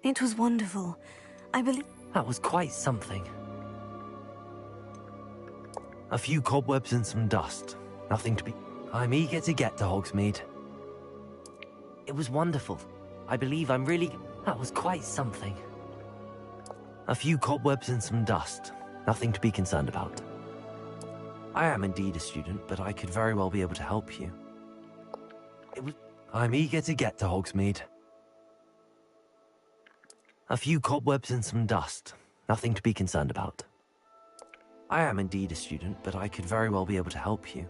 It was wonderful. I believe... That was quite something. A few cobwebs and some dust. Nothing to be... I'm eager to get to Hogsmeade. It was wonderful. I believe I'm really... That was quite something. A few cobwebs and some dust. Nothing to be concerned about. I am indeed a student, but I could very well be able to help you. It was... I'm eager to get to Hogsmeade. A few cobwebs and some dust. Nothing to be concerned about. I am indeed a student, but I could very well be able to help you.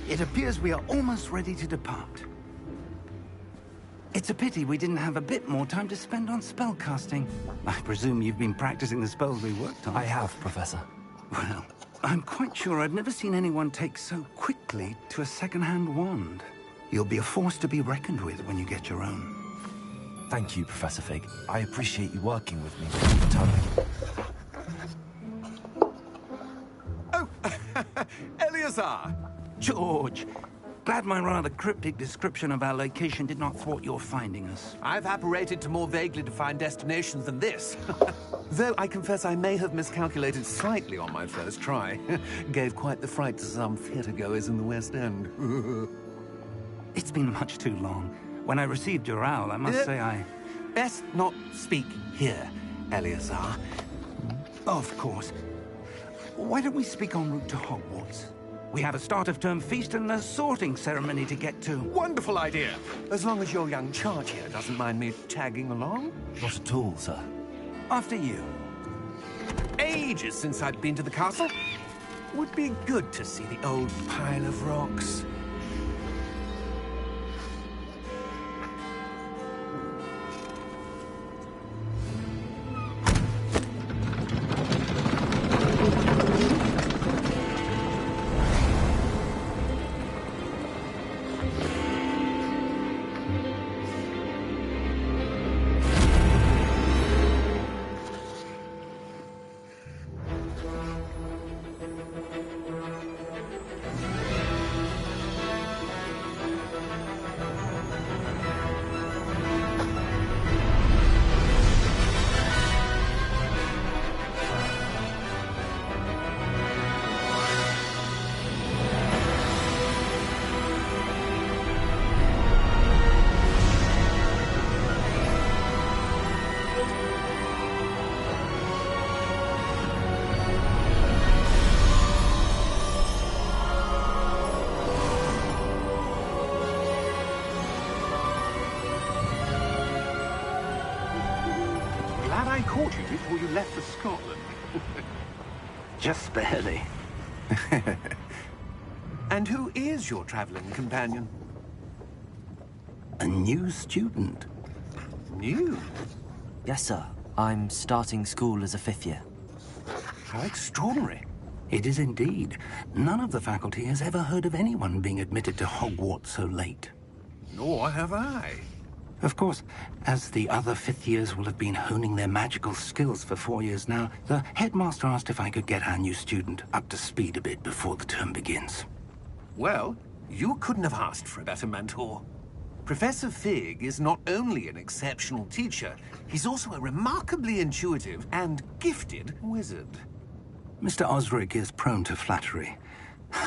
It appears we are almost ready to depart. It's a pity we didn't have a bit more time to spend on spellcasting. I presume you've been practicing the spells we worked on. I have, Professor. Well, I'm quite sure I've never seen anyone take so quickly to a second-hand wand. You'll be a force to be reckoned with when you get your own. Thank you, Professor Fig. I appreciate you working with me all the time. Oh, Ellie! Eleazar! George, glad my rather cryptic description of our location did not thwart your finding us. I've apparated to more vaguely defined destinations than this. Though I confess I may have miscalculated slightly on my first try. Gave quite the fright to some theatre-goers in the West End. It's been much too long. When I received your owl, I must say I... Best not speak here, Eleazar. Of course. Why don't we speak en route to Hogwarts? We have a start-of-term feast and a sorting ceremony to get to. Wonderful idea! As long as your young charge here doesn't mind me tagging along. Not at all, sir. After you. Ages since I'd been to the castle. Would be good to see the old pile of rocks. Glad I caught you before you left for Scotland. Just barely. And who is your traveling companion? A new student. New? Yes, sir. I'm starting school as a 5th year. How extraordinary. It is indeed. None of the faculty has ever heard of anyone being admitted to Hogwarts so late. Nor have I. Of course, as the other 5th years will have been honing their magical skills for 4 years now, the headmaster asked if I could get our new student up to speed a bit before the term begins. Well, you couldn't have asked for a better mentor. Professor Fig is not only an exceptional teacher, he's also a remarkably intuitive and gifted wizard. Mr. Osric is prone to flattery.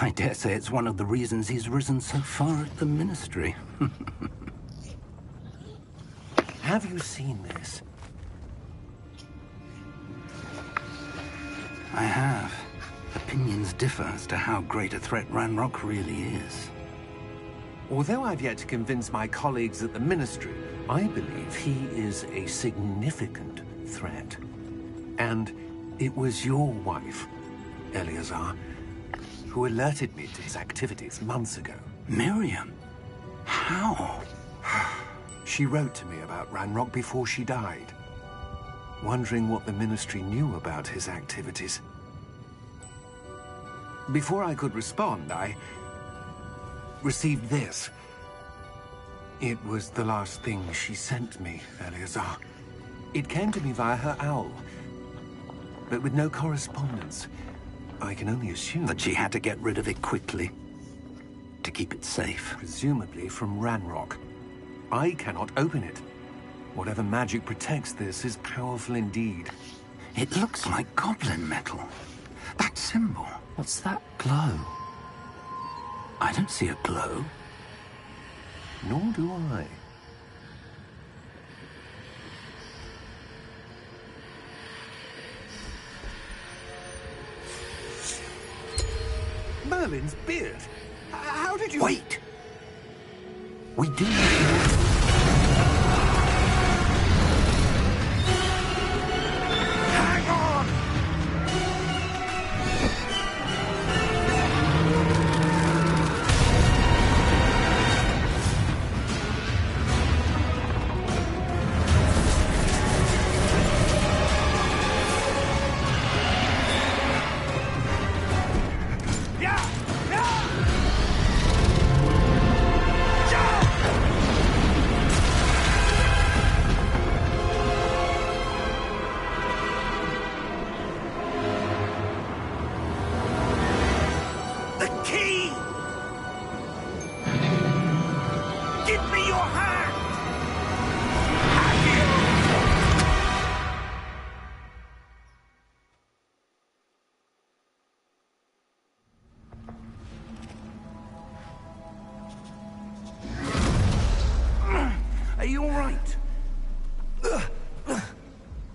I dare say it's one of the reasons he's risen so far at the Ministry. Have you seen this? I have. Opinions differ as to how great a threat Ranrock really is. Although I've yet to convince my colleagues at the Ministry, I believe he is a significant threat. And it was your wife, Eleazar, who alerted me to his activities months ago. Miriam? How? She wrote to me about Ranrock before she died, wondering what the Ministry knew about his activities. Before I could respond, I received this. It was the last thing she sent me, Eleazar. It came to me via her owl, but with no correspondence. I can only assume That she had to get rid of it quickly, to keep it safe. presumably from Ranrock. I cannot open it. Whatever magic protects this is powerful indeed. It looks like goblin metal. That symbol. What's that glow? I don't see a glow. Nor do I. Merlin's beard. How did you... Wait! We do need to... Hang on! Yeah! Yeah! Jump!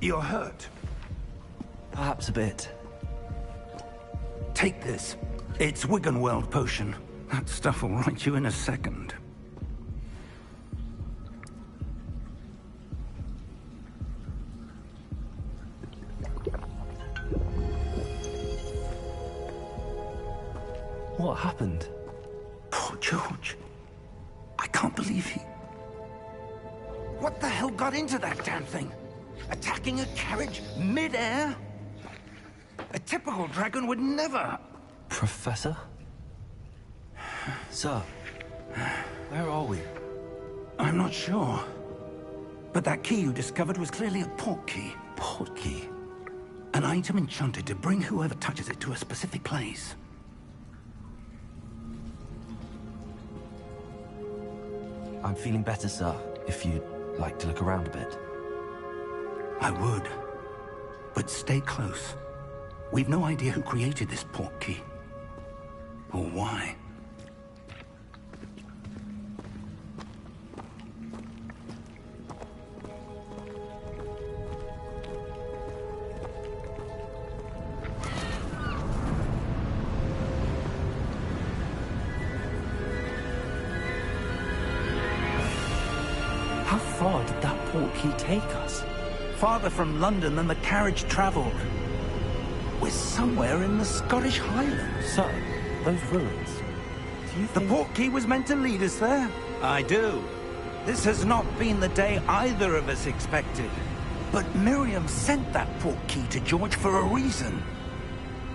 You're hurt. Perhaps a bit. Take this. It's Wiggenweld potion. That stuff will right you in a second. What happened? Poor George. I can't believe he... What the hell got into that damn thing? Attacking a carriage mid-air? A typical dragon would never... Professor? Sir, where are we? I'm not sure. But that key you discovered was clearly a port key. Port key? An item enchanted to bring whoever touches it to a specific place. I'm feeling better, sir, if you'd like to look around a bit. I would. But stay close. We've no idea who created this port key. Or why. How far did that port key take us? Farther from London than the carriage traveled. We're somewhere in the Scottish Highlands. Sir, those ruins. Do you The think... port key was meant to lead us there? I do. This has not been the day either of us expected. But Miriam sent that port key to George for a reason.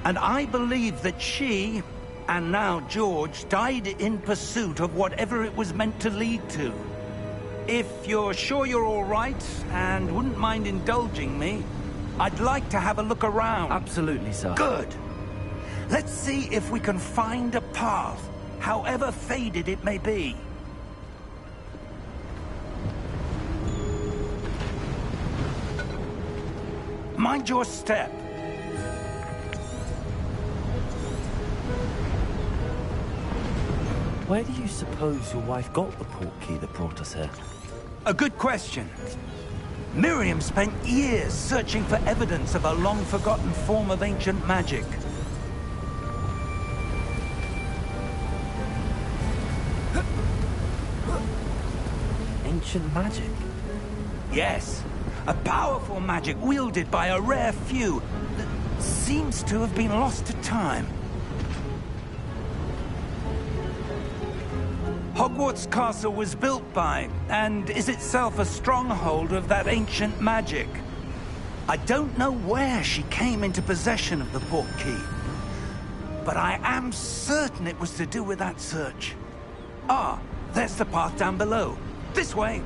And I believe that she, and now George, died in pursuit of whatever it was meant to lead to. If you're sure you're all right, and wouldn't mind indulging me, I'd like to have a look around. Absolutely, sir. Good. Let's see if we can find a path, however faded it may be. Mind your step. Where do you suppose your wife got the port key that brought us here? A good question. Miriam spent years searching for evidence of a long-forgotten form of ancient magic. Ancient magic? Yes, a powerful magic wielded by a rare few that seems to have been lost to time. Hogwart's castle was built by, and is itself a stronghold of that ancient magic. I don't know where she came into possession of the port key, but I am certain it was to do with that search. Ah, there's the path down below. This way.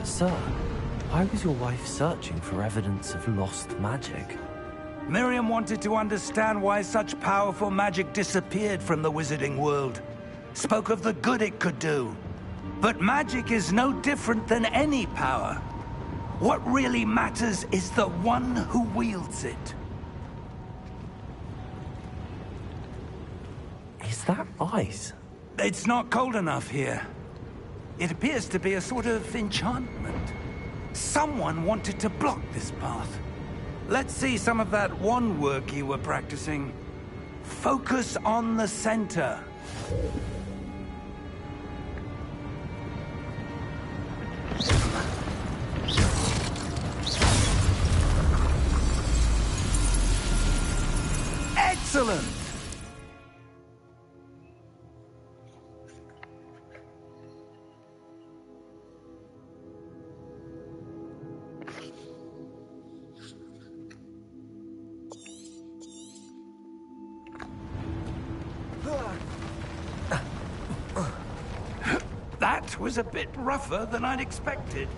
Sir, why was your wife searching for evidence of lost magic? Miriam wanted to understand why such powerful magic disappeared from the wizarding world. Spoke of the good it could do. But magic is no different than any power. What really matters is the one who wields it. Is that ice? It's not cold enough here. It appears to be a sort of enchantment. Someone wanted to block this path. Let's see some of that wand work you were practicing. Focus on the center. Excellent! That was a bit rougher than I'd expected.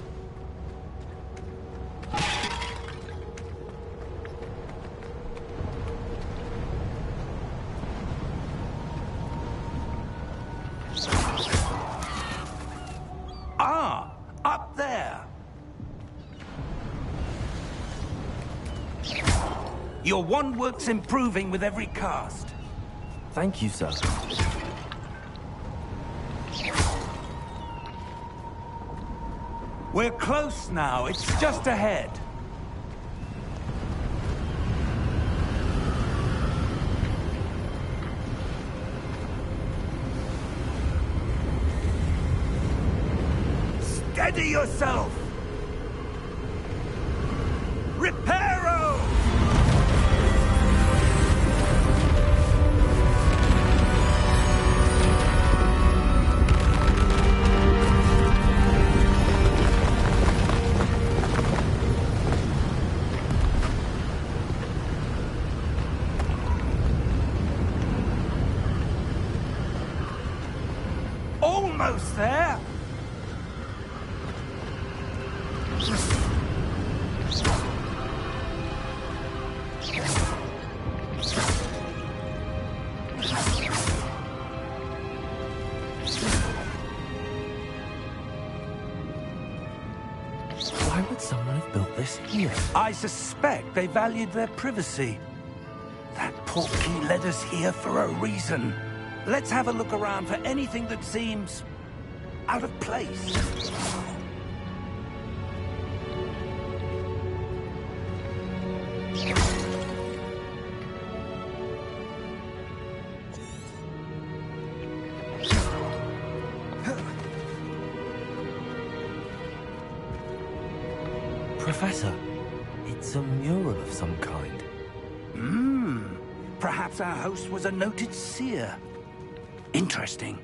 Ah, up there. Your wand work's improving with every cast. Thank you, sir. We're close now. It's just ahead. Steady yourself! Reparo! Almost there! Why would someone have built this here? I suspect they valued their privacy. That portkey led us here for a reason. Let's have a look around for anything that seems out of place. Professor, it's a mural of some kind. Perhaps our host was a noted seer. Interesting.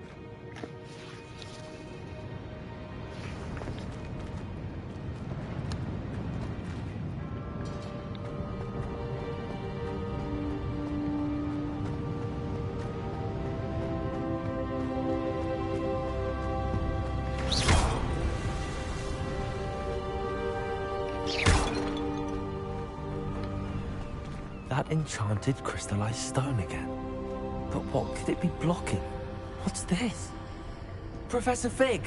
That enchanted crystallized stone again. But what could it be blocking? What's this? Professor Fig!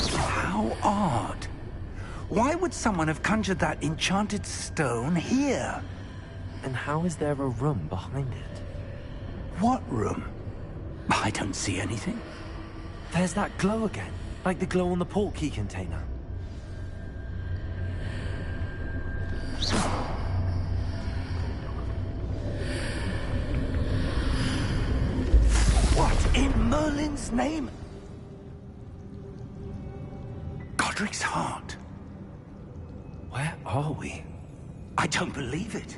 How odd. Why would someone have conjured that enchanted stone here? And how is there a room behind it? What room? I don't see anything. There's that glow again, like the glow on the portkey container. What in Merlin's name? Godric's heart. Where are we? I don't believe it.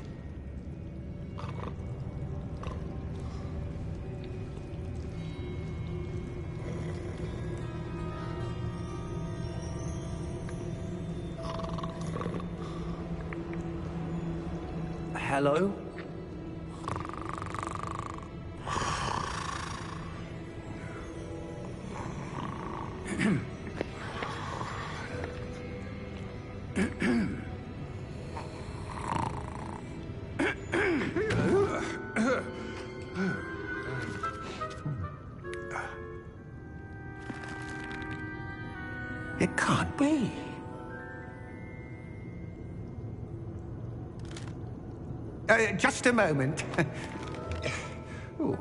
Hello? It can't be. Just a moment. Oh.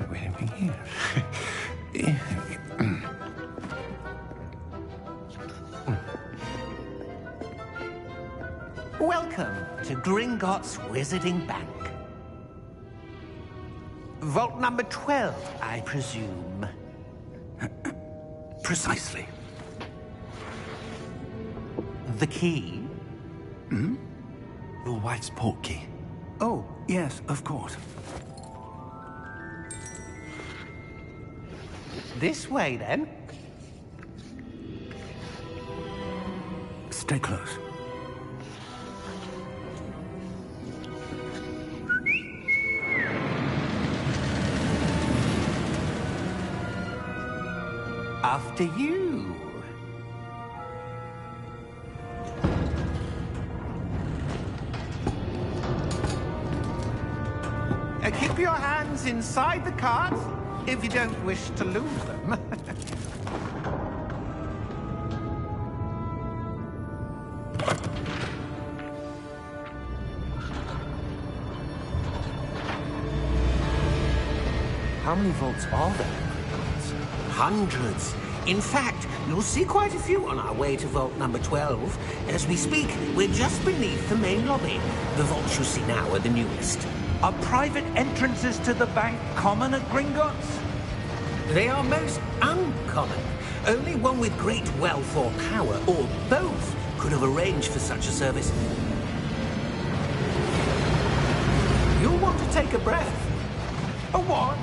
Where are we here? Welcome to Gringotts Wizarding Bank. Vault number 12, I presume. Precisely. The key? Your wife's portkey. Oh, yes, of course. This way, then. Stay close. After you. Keep your hands inside the cart if you don't wish to lose them. How many vaults are there? Hundreds. In fact, you'll see quite a few on our way to vault number 12. As we speak, we're just beneath the main lobby. The vaults you see now are the newest. Are private entrances to the bank common at Gringotts? They are most uncommon. Only one with great wealth or power, or both, could have arranged for such a service. You'll want to take a breath. A what?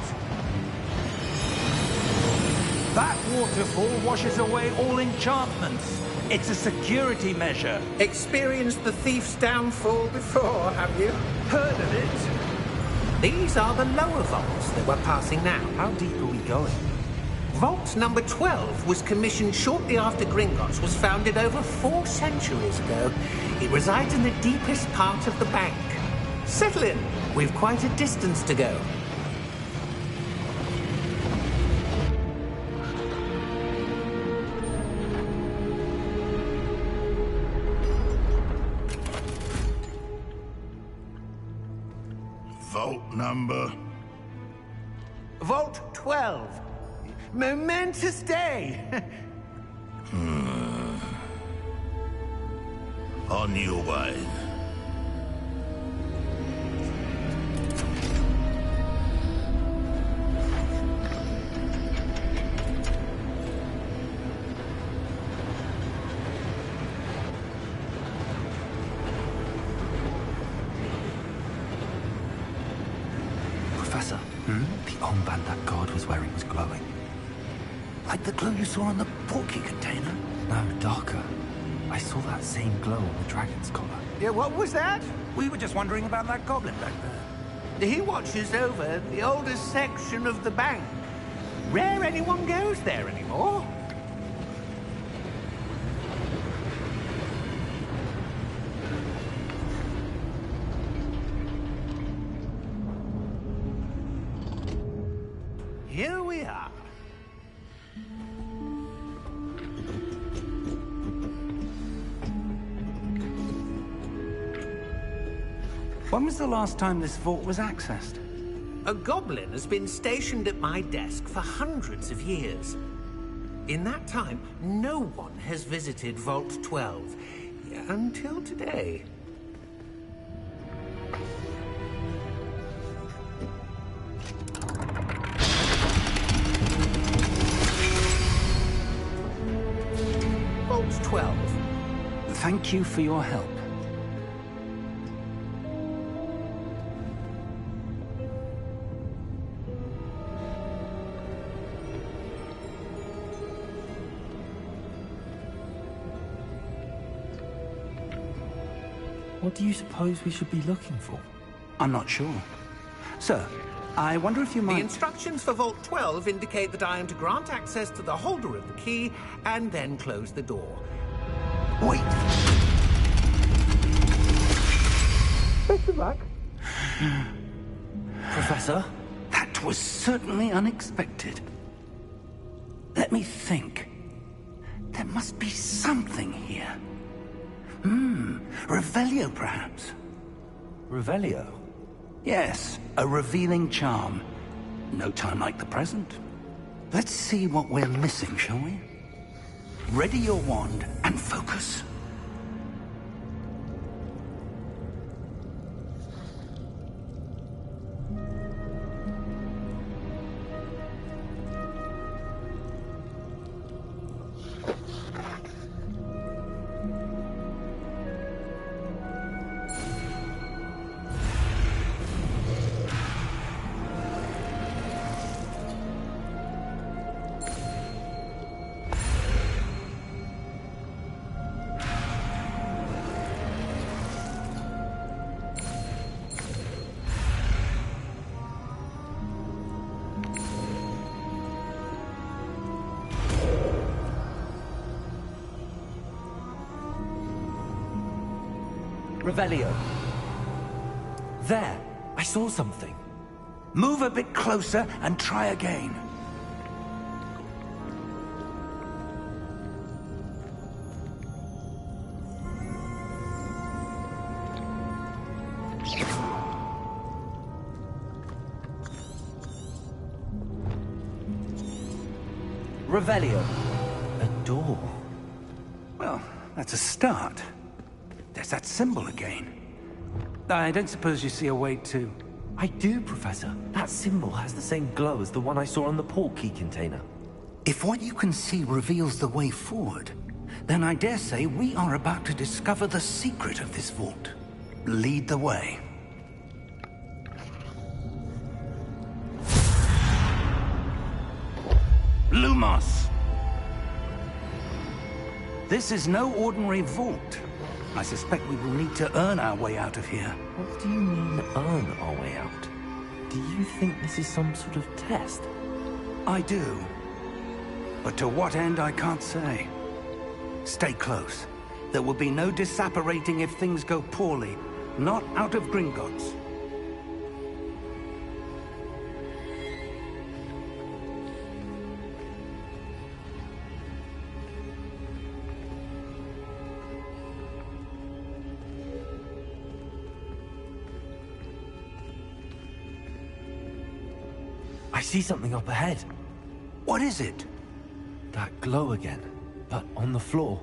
That waterfall washes away all enchantments. It's a security measure. Experienced the thief's downfall before, have you? Heard of it? These are the lower vaults that we're passing now. How deep are we going? Vault number 12 was commissioned shortly after Gringotts was founded over 4 centuries ago. It resides in the deepest part of the bank. Settle in. We've quite a distance to go. Vault number? Vault 12. Momentous day. On your way. Professor, the armband that guard was wearing was glowing. Like the glow you saw on the porky container? No, darker. I saw that same glow on the dragon's collar. Yeah, what was that? We were just wondering about that goblin back there. He watches over the oldest section of the bank. Rare anyone goes there anymore. Here we are. When was the last time this vault was accessed? A goblin has been stationed at my desk for hundreds of years. In that time, no one has visited Vault 12 until today. Vault 12. Thank you for your help. What do you suppose we should be looking for? I'm not sure. Sir, I wonder if you The might... instructions for Vault 12 indicate that I am to grant access to the holder of the key and then close the door. Wait! Best of luck. Professor? That was certainly unexpected. Let me think. There must be something here. Revelio, perhaps? Revelio? Yes, a revealing charm. No time like the present. Let's see what we're missing, shall we? Ready your wand and focus. Revelio. There! I saw something. Move a bit closer and try again. Revelio. A door. Well, that's a start. There's that symbol again. I don't suppose you see a way to... I do, Professor. That symbol has the same glow as the one I saw on the port key container. If what you can see reveals the way forward, then I dare say we are about to discover the secret of this vault. Lead the way. Lumos! This is no ordinary vault. I suspect we will need to earn our way out of here. What do you mean, earn our way out? Do you think this is some sort of test? I do. But to what end, I can't say. Stay close. There will be no disapparating if things go poorly. Not out of Gringotts. I see something up ahead. What is it? That glow again, but on the floor.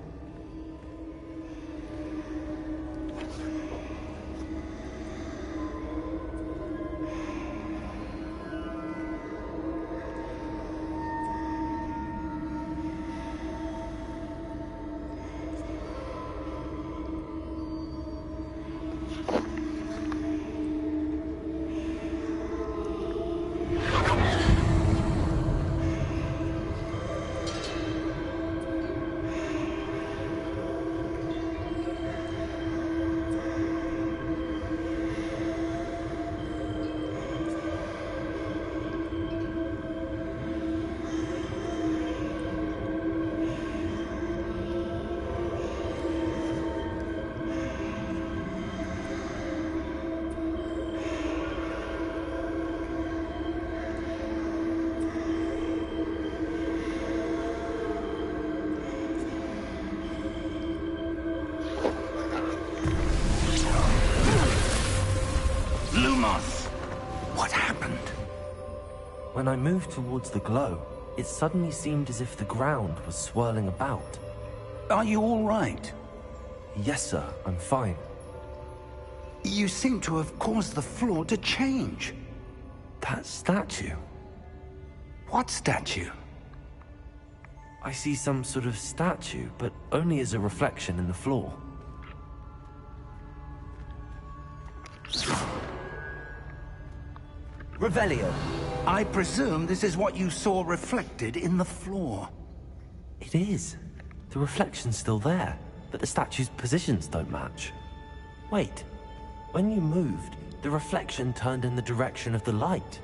What happened? When I moved towards the glow, it suddenly seemed as if the ground was swirling about. Are you all right? Yes, sir, I'm fine. You seem to have caused the floor to change. That statue? What statue? I see some sort of statue, but only as a reflection in the floor. Revelio. I presume this is what you saw reflected in the floor. It is. The reflection's still there, but the statue's positions don't match. Wait. When you moved, the reflection turned in the direction of the light.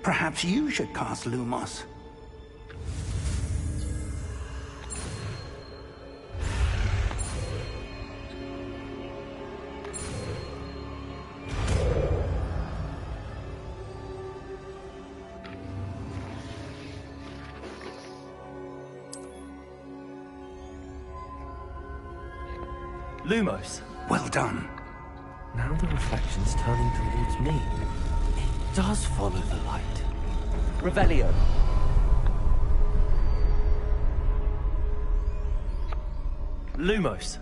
Perhaps you should cast Lumos. Lumos. Well done. Now the reflection's turning towards me. It does follow the light. Revelio. Lumos.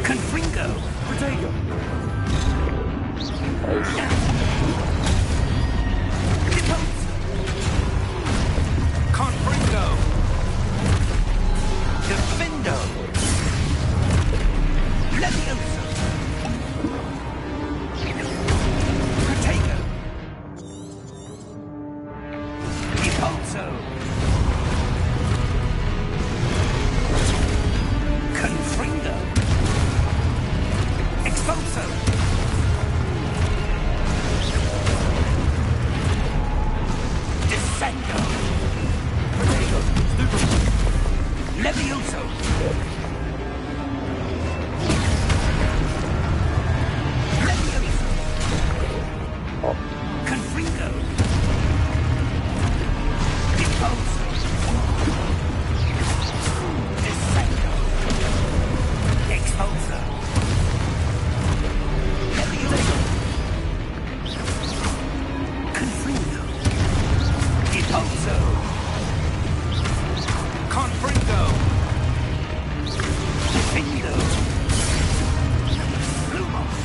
Confringo! Protego! Confringo! Defindo! Levioso! Protego! Repulso! Confringo! Expulso! Descendo! Protego! Levioso! Levioso! Confringo! Repulso! Descendo! Expulso! Levioso! Confringo! Repulso! Confringo! Defindo! Lumos!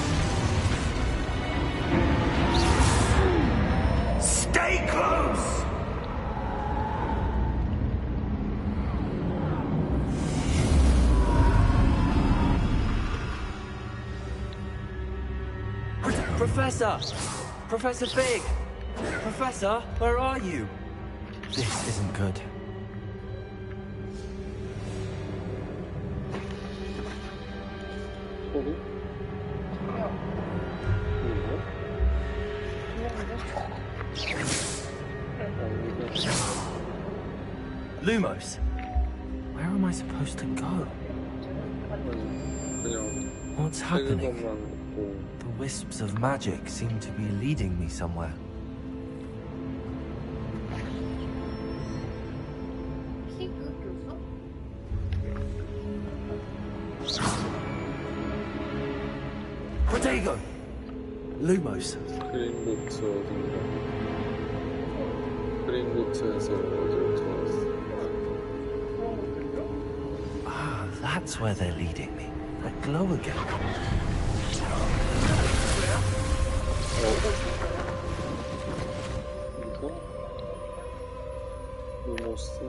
Stay close! Professor! Professor Fig! Professor, where are you? This isn't good. 소리? Lumos! Where am I supposed to go? 그냥 What's happening? 책에서만 듣고 The wisps of magic seem to be leading me somewhere. Protego! Lumos. 그린보트 어딘가 그린보트에서 어디로 들어왔어 Ah, that's where they're leading me. That glow again. 이거? 루모스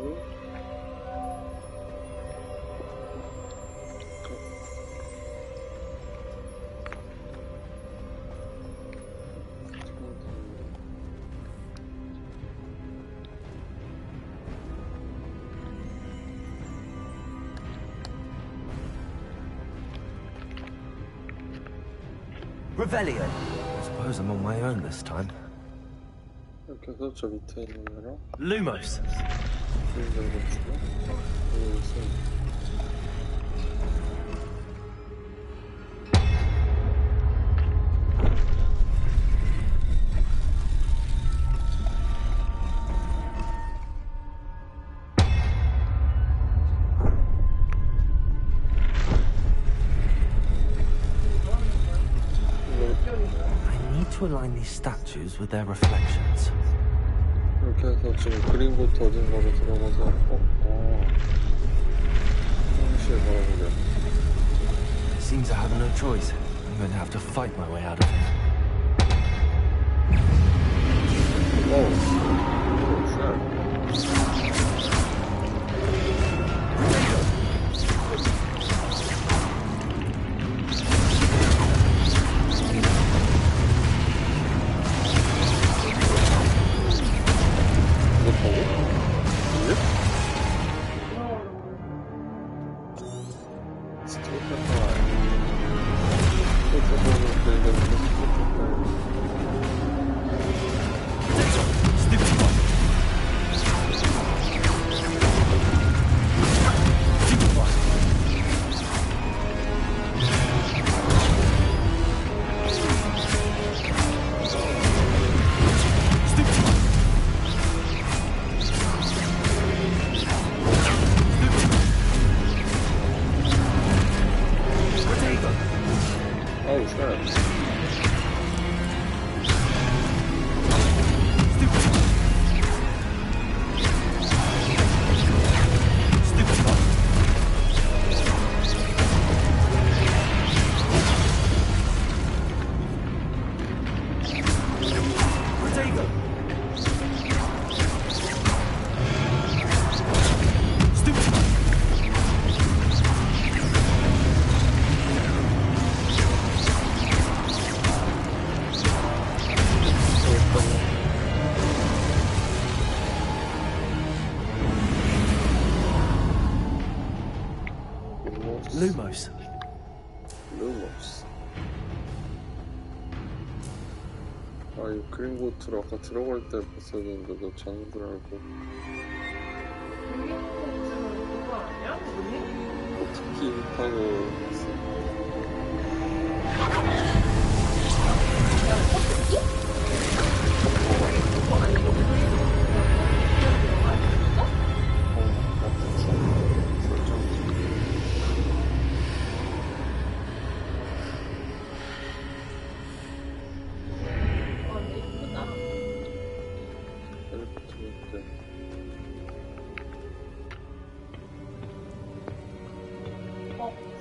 Revelio. I suppose I'm on my own this time. 이렇게 해서 저 밑에 있는 거랑 Lumos. 그린보트 여기서 I need to align these statues with their reflections. 이렇게 해서 지금 그린보트 어딘가로 들어가서 현실 바라보자 Seems I have no choice. I'm going to have to fight my way out of here. Oh, sure. 루머스. 아, 이 그린고트로 아까 들어갈 때 봤어야 되는데 너 자는 줄 알고. 그린고트는 그거 아니야? 뭐니? 특기 타고 갔어.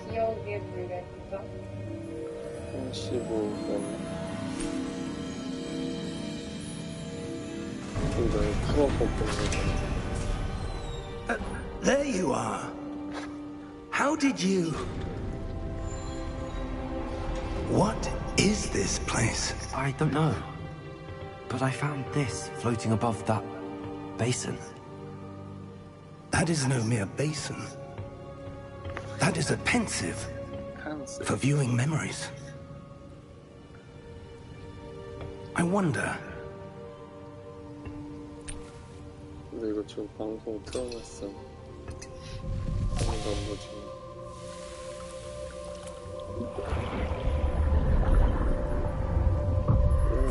기억에 불겠죠? 15번. 굉장히 풀어봤던 There you are. How did you... What is this place? I don't know. But I found this floating above that basin. That is no mere basin. That is a pensive 칸스. for viewing memories. I wonder... 근데 이거 지금 방송 틀어놨어. 하나도 안 보지.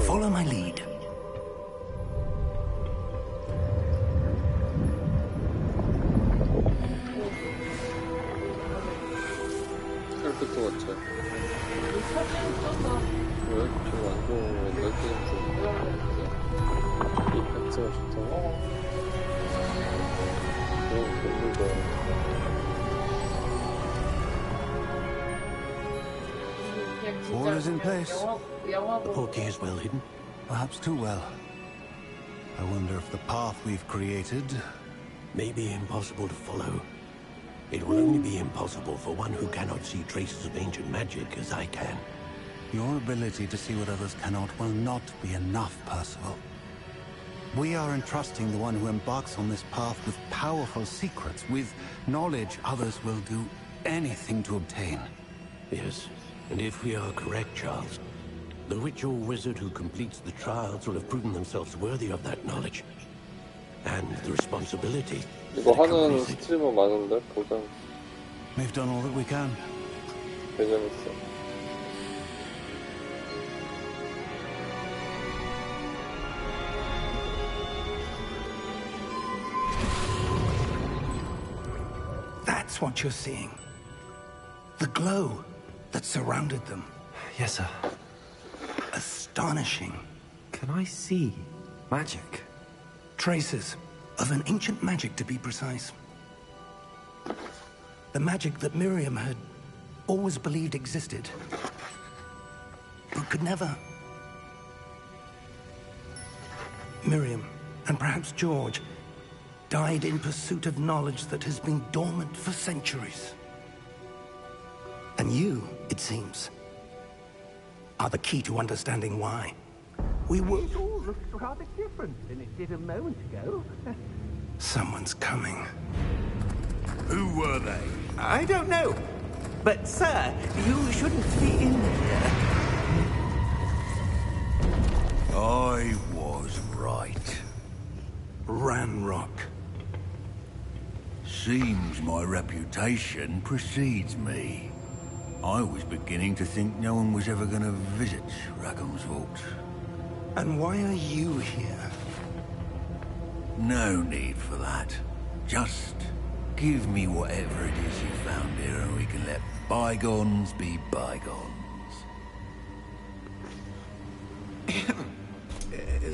Follow my lead. 칼부터 같지? 왜? 좀 안 좋은 건데, 게임도. 이 펜스가 좋다고? 그럼 건물도. All is in place. The portkey is well hidden. Perhaps too well. I wonder if the path we've created... May be impossible to follow. It will only be impossible for one who cannot see traces of ancient magic as I can. Your ability to see what others cannot will not be enough, Percival. We are entrusting the one who embarks on this path with powerful secrets, with knowledge others will do anything to obtain. Yes, and if we are correct, Charles, the witch or wizard who completes the trials will have proven themselves worthy of that knowledge. And the responsibility. 이거 하는 스트리머 많은데? 보장 We've done all that we can. 개재밌어. That's what you're seeing. The glow that surrounded them. Yes, sir. Astonishing. Can I see magic? Traces of an ancient magic, to be precise. The magic that Miriam had always believed existed, but could never. Miriam, and perhaps George, died in pursuit of knowledge that has been dormant for centuries. And you, it seems, are the key to understanding why. We were... It all looks rather different than it did a moment ago. Someone's coming. Who were they? I don't know. But, sir, you shouldn't be in here. I was right. Ranrock. Seems my reputation precedes me. I was beginning to think no one was ever going to visit Rackham's Vault. And why are you here? No need for that. Just give me whatever it is you found here and we can let bygones be bygones.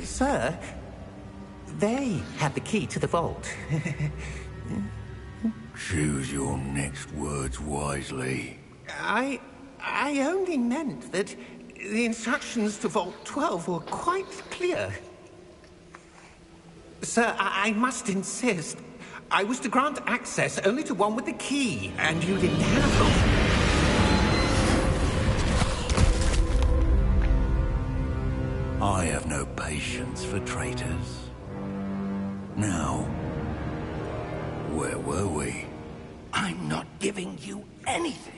Sir, they have the key to the vault. Choose your next words wisely. I only meant that the instructions to Vault 12 were quite clear. Sir, I must insist. I was to grant access only to one with the key, and you didn't have them. I have no patience for traitors. Now, where were we? I'm not giving you anything.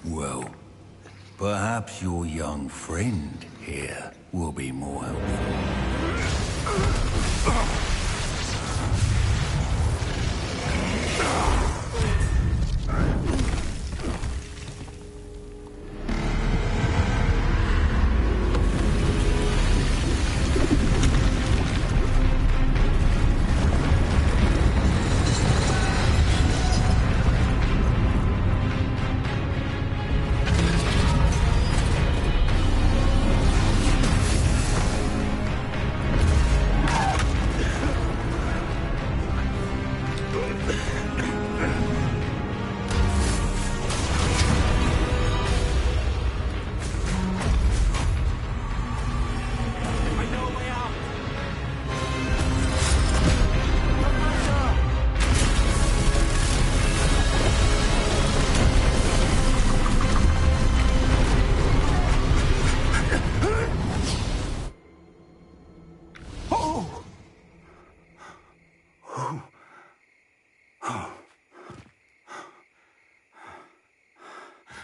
Well, perhaps your young friend here will be more helpful.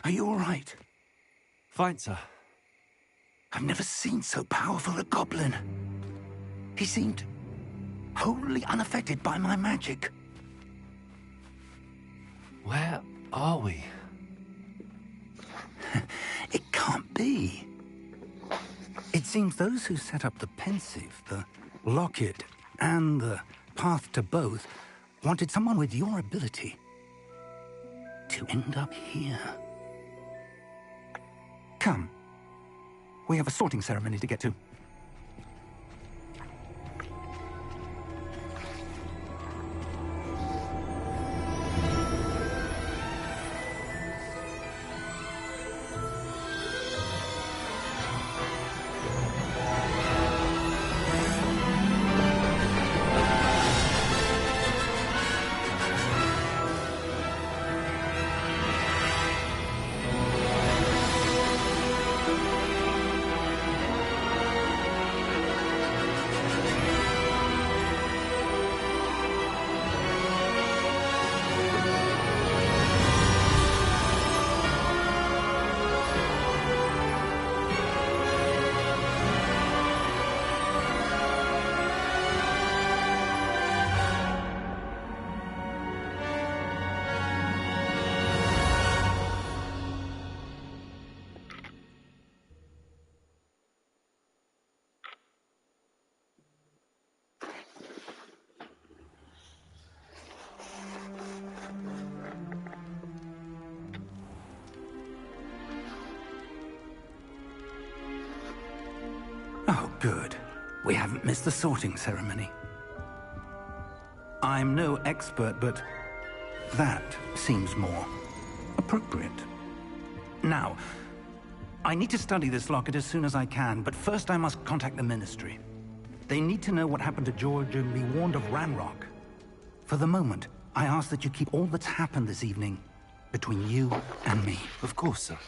Are you all right? Fine, sir. I've never seen so powerful a goblin. He seemed wholly unaffected by my magic. Where are we? It can't be. It seems those who set up the pensive, the locket, and the path to both wanted someone with your ability to end up here. Come. We have a sorting ceremony to get to. Oh, good. We haven't missed the sorting ceremony. I'm no expert, but that seems more appropriate. Now, I need to study this locket as soon as I can, but first I must contact the Ministry. They need to know what happened to George and be warned of Ranrock. For the moment, I ask that you keep all that's happened this evening between you and me. Of course, sir.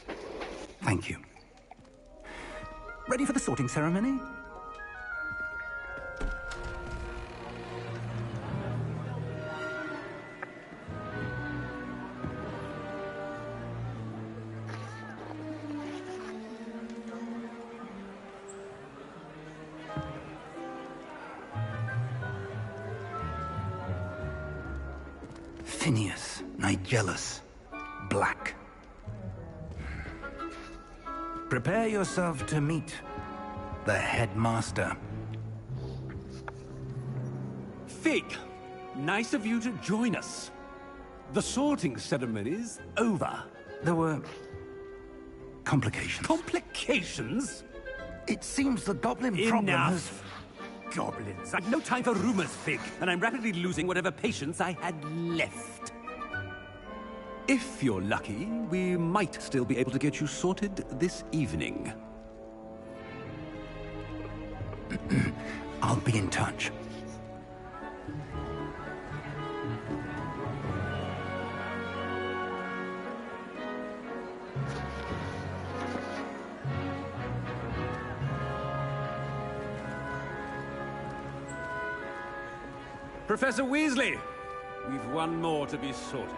Thank you. Ready for the sorting ceremony? Phineas, Nigellus, Black. Prepare yourself to meet the headmaster. Fig, nice of you to join us. The sorting ceremony's over. There were complications. Complications? It seems the goblin problem has... Enough! Goblins. I've no time for rumors, Fig, and I'm rapidly losing whatever patience I had left. If you're lucky, we might still be able to get you sorted this evening. I'll be in touch. Professor Weasley, we've one more to be sorted.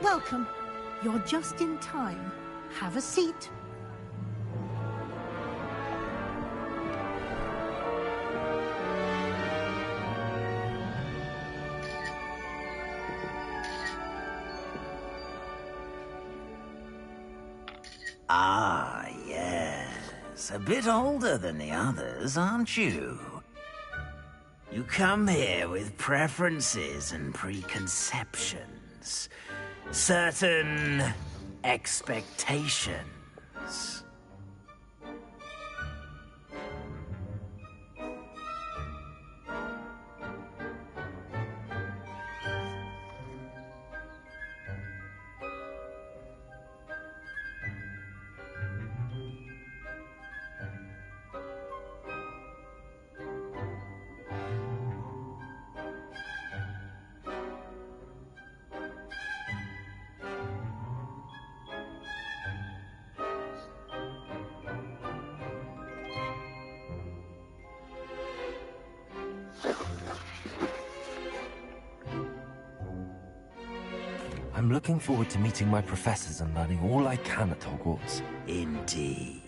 Welcome. You're just in time. Have a seat. Ah, yes. A bit older than the others, aren't you? You come here with preferences and preconceptions. Certain expectations. I'm looking forward to meeting my professors and learning all I can at Hogwarts. Indeed.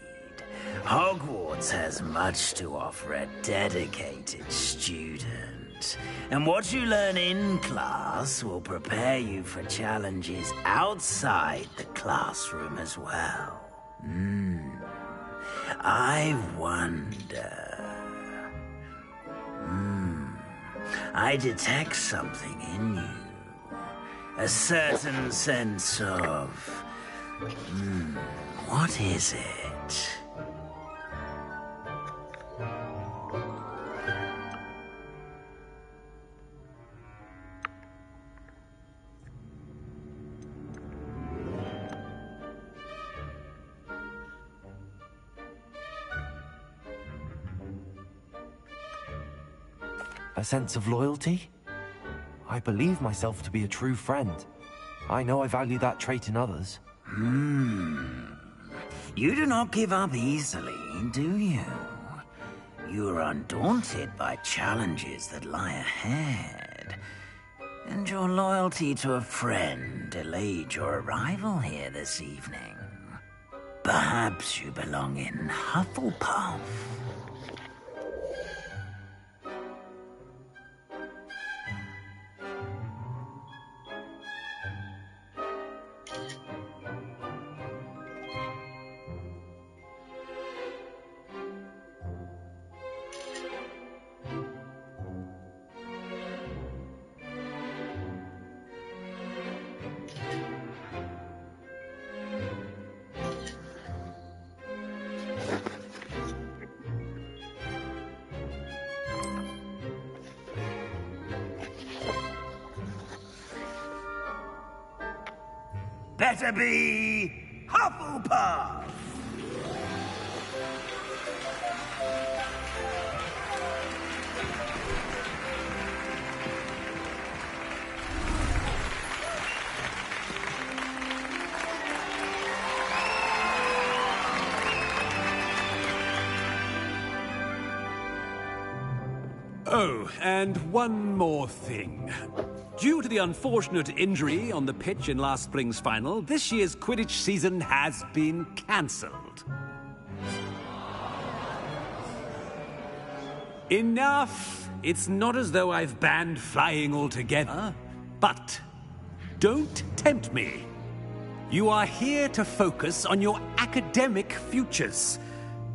Hogwarts has much to offer a dedicated student. And what you learn in class will prepare you for challenges outside the classroom as well. I wonder... I detect something in you. A certain sense of... what is it? A sense of loyalty? I believe myself to be a true friend. I know I value that trait in others. You do not give up easily, do you? You are undaunted by challenges that lie ahead. And your loyalty to a friend delayed your arrival here this evening. Perhaps you belong in Hufflepuff. Better be Hufflepuff! Oh, and one more thing. Due to the unfortunate injury on the pitch in last spring's final, this year's Quidditch season has been cancelled. Enough! It's not as though I've banned flying altogether, but don't tempt me. You are here to focus on your academic futures.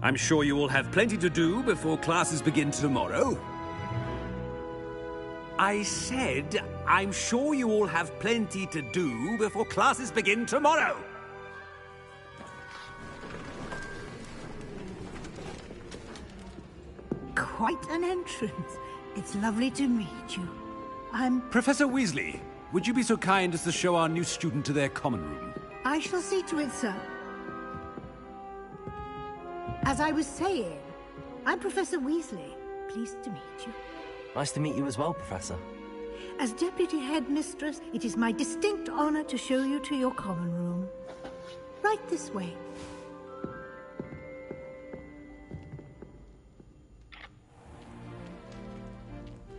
I'm sure you will have plenty to do before classes begin tomorrow. I said, I'm sure you all have plenty to do before classes begin tomorrow. Quite an entrance. It's lovely to meet you. I'm... Professor Weasley, would you be so kind as to show our new student to their common room? I shall see to it, sir. As I was saying, I'm Professor Weasley. Pleased to meet you. Nice to meet you as well, Professor. As Deputy Headmistress, it is my distinct honor to show you to your common room. Right this way.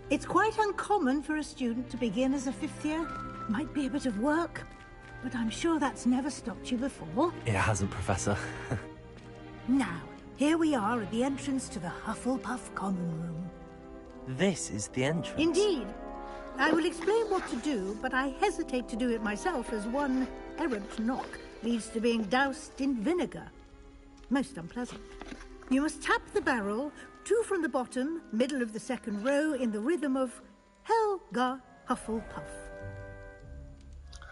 It's quite uncommon for a student to begin as a fifth year. Might be a bit of work. but I'm sure that's never stopped you before. It hasn't, Professor. Now, here we are at the entrance to the Hufflepuff Common Room. This is the entrance? Indeed. I will explain what to do, but I hesitate to do it myself as one errant knock leads to being doused in vinegar. Most unpleasant. You must tap the barrel, 2 from the bottom, middle of the second row, in the rhythm of Helga Hufflepuff.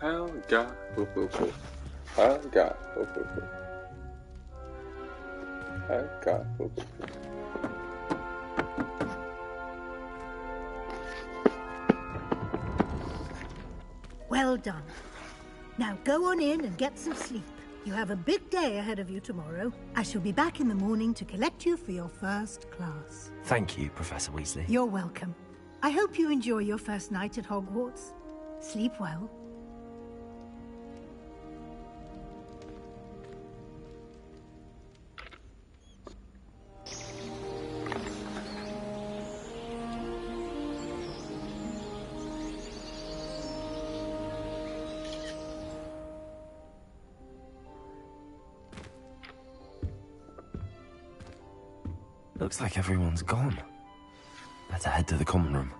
Helga Hufflepuff. Helga Hufflepuff. Helga Hufflepuff. Well done. Now go on in and get some sleep. You have a big day ahead of you tomorrow. I shall be back in the morning to collect you for your first class. Thank you, Professor Weasley. You're welcome. I hope you enjoy your first night at Hogwarts. Sleep well. Looks like everyone's gone. Better head to the common room.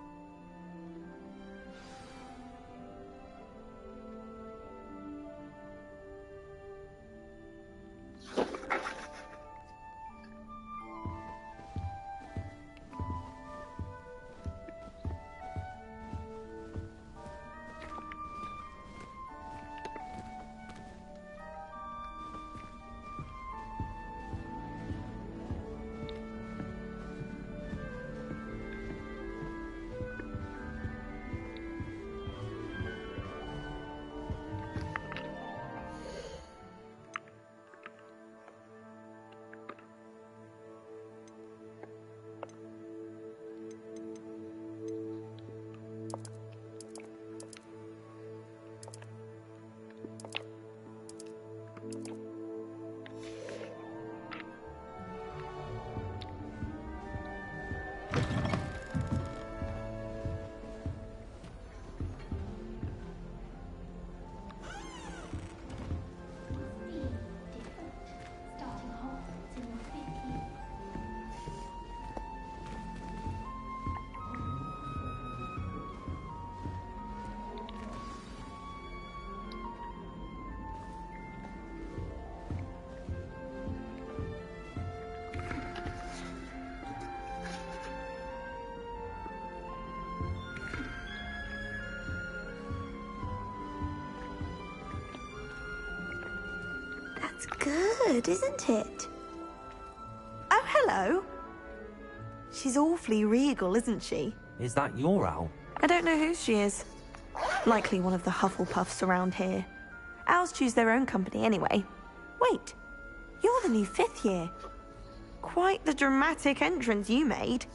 That's good, isn't it? Oh, hello. She's awfully regal, isn't she? Is that your owl? I don't know who she is. Likely one of the Hufflepuffs around here. Owls choose their own company anyway. Wait, you're the new 5th year. Quite the dramatic entrance you made.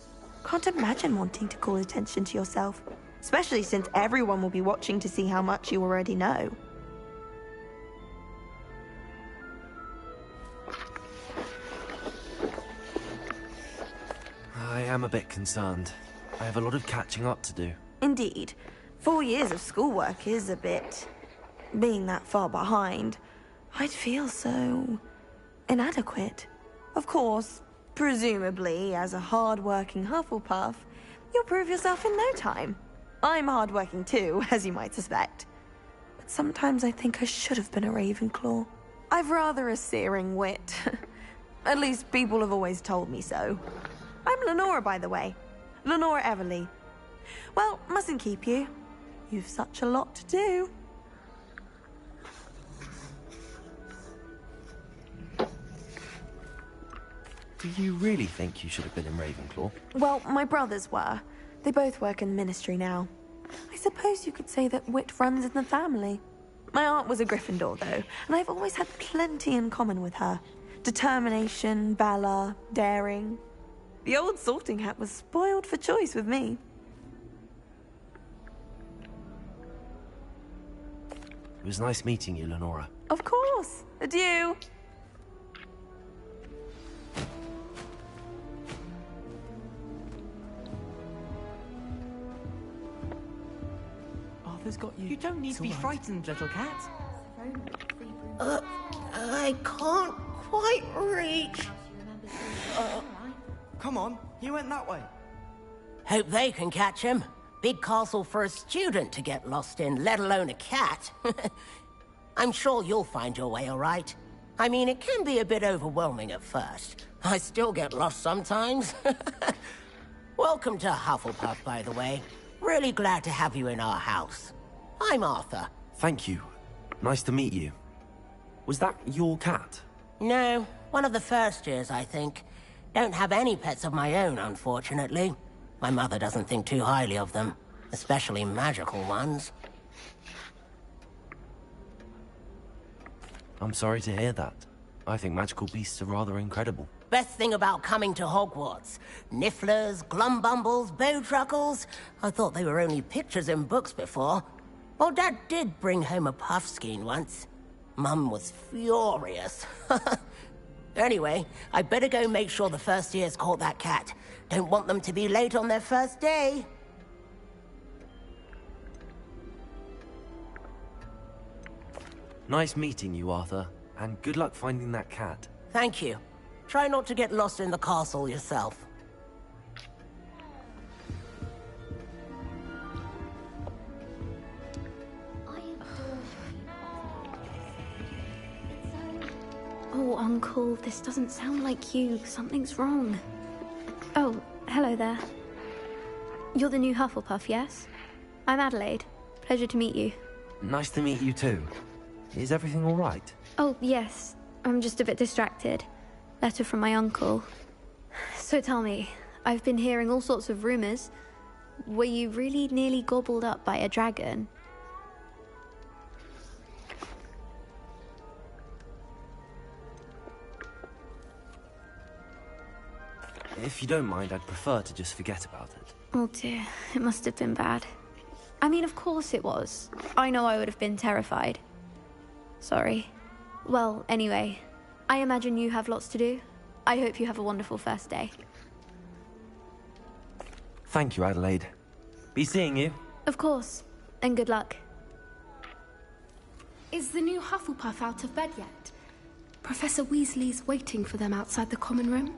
Can't imagine wanting to call attention to yourself, especially since everyone will be watching to see how much you already know. I am a bit concerned. I have a lot of catching up to do. Indeed. 4 years of schoolwork is a bit... Being that far behind, I'd feel so... inadequate. Of course, presumably, as a hard-working Hufflepuff, you'll prove yourself in no time. I'm hard-working too, as you might suspect. But sometimes I think I should have been a Ravenclaw. I've rather a searing wit. At least people have always told me so. I'm Lenora, by the way. Lenora Everly. Well, mustn't keep you. You've such a lot to do. Do you really think you should have been in Ravenclaw? Well, my brothers were. They both work in the ministry now. I suppose you could say that wit runs in the family. My aunt was a Gryffindor, though, and I've always had plenty in common with her. Determination, valor, daring. The old sorting hat was spoiled for choice with me. It was nice meeting you, Lenora. Of course. Adieu. Arthur's got you. You don't need to be frightened, little cat. I can't quite reach. Come on, he went that way. Hope they can catch him. Big castle for a student to get lost in, let alone a cat. I'm sure you'll find your way all right. I mean, it can be a bit overwhelming at first. I still get lost sometimes. Welcome to Hufflepuff, by the way. Really glad to have you in our house. I'm Arthur. Thank you. Nice to meet you. Was that your cat? No, one of the first years, I think. Don't have any pets of my own, unfortunately. My mother doesn't think too highly of them, especially magical ones. I'm sorry to hear that. I think magical beasts are rather incredible. Best thing about coming to Hogwarts. Nifflers, Glumbumbles, Bowtruckles. I thought they were only pictures in books before. Well, Dad did bring home a Puffskein once. Mum was furious. Anyway, I better go make sure the first years caught that cat. Don't want them to be late on their first day. Nice meeting you, Arthur. And good luck finding that cat. Thank you. Try not to get lost in the castle yourself. Oh, Uncle, this doesn't sound like you. Something's wrong. Oh, hello there. You're the new Hufflepuff, yes? I'm Adelaide. Pleasure to meet you. Nice to meet you too. Is everything all right? Oh, yes. I'm just a bit distracted. Letter from my uncle. So tell me, I've been hearing all sorts of rumors. Were you really nearly gobbled up by a dragon? If you don't mind, I'd prefer to just forget about it. Oh dear, it must have been bad. I mean, of course it was. I know I would have been terrified. Sorry. Well, anyway, I imagine you have lots to do. I hope you have a wonderful first day. Thank you, Adelaide. Be seeing you. Of course, and good luck. Is the new Hufflepuff out of bed yet? Professor Weasley's waiting for them outside the common room.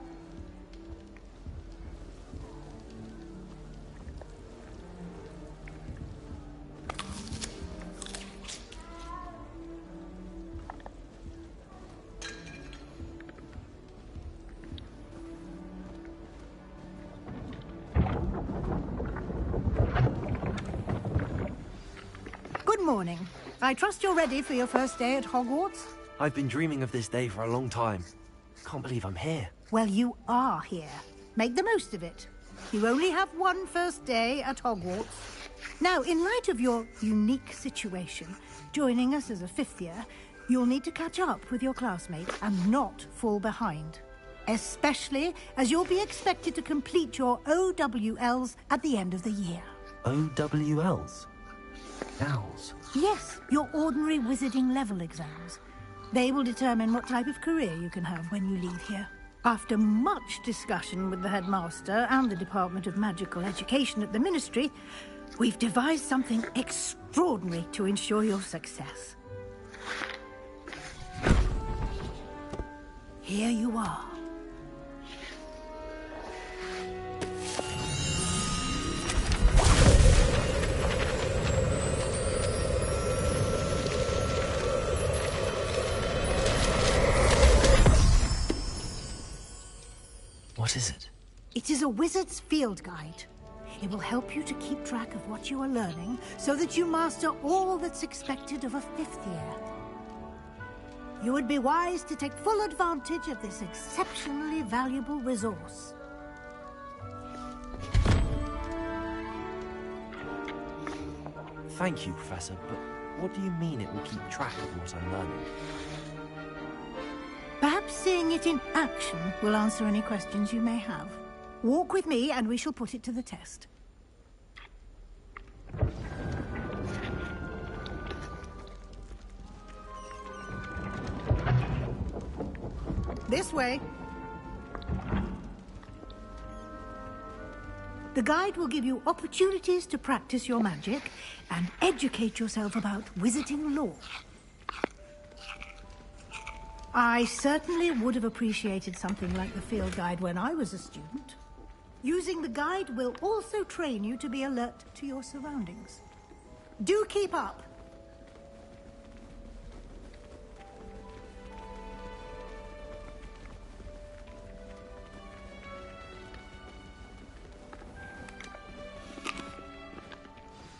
Morning. I trust you're ready for your first day at Hogwarts? I've been dreaming of this day for a long time. Can't believe I'm here. Well, you are here. Make the most of it. You only have one first day at Hogwarts. Now, in light of your unique situation, joining us as a fifth year, you'll need to catch up with your classmates and not fall behind. Especially as you'll be expected to complete your OWLs at the end of the year. OWLs? Owls? Yes, your ordinary wizarding level exams. They will determine what type of career you can have when you leave here. After much discussion with the headmaster and the Department of Magical Education at the Ministry, we've devised something extraordinary to ensure your success. Here you are. What is it? It is a wizard's field guide. It will help you to keep track of what you are learning so that you master all that's expected of a fifth year. You would be wise to take full advantage of this exceptionally valuable resource. Thank you, Professor, but what do you mean it will keep track of what I'm learning? Perhaps seeing it in action will answer any questions you may have. Walk with me and we shall put it to the test. This way. The guide will give you opportunities to practice your magic and educate yourself about wizarding lore. I certainly would have appreciated something like the field guide when I was a student. Using the guide will also train you to be alert to your surroundings. Do keep up.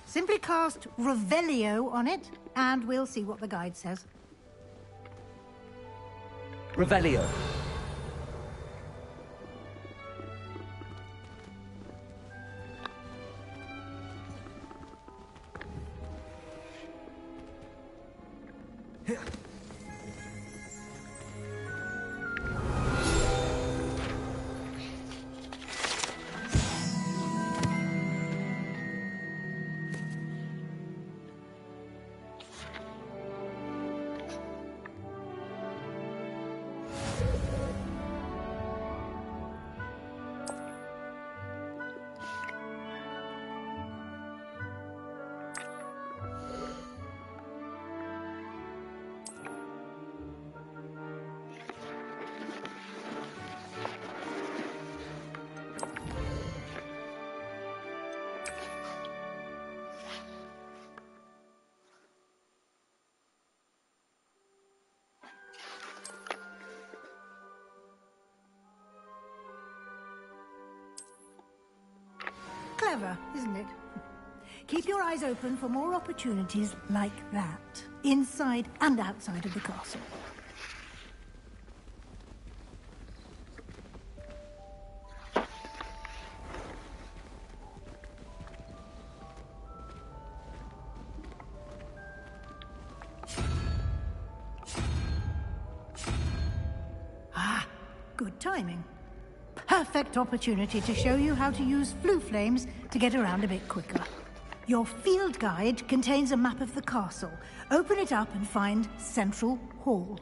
Simply cast Revelio on it, and we'll see what the guide says. Revelio. Clever, isn't it? Keep your eyes open for more opportunities like that, inside and outside of the castle. Ah, good timing. Perfect opportunity to show you how to use flue flames to get around a bit quicker. Your field guide contains a map of the castle. Open it up and find Central Hall.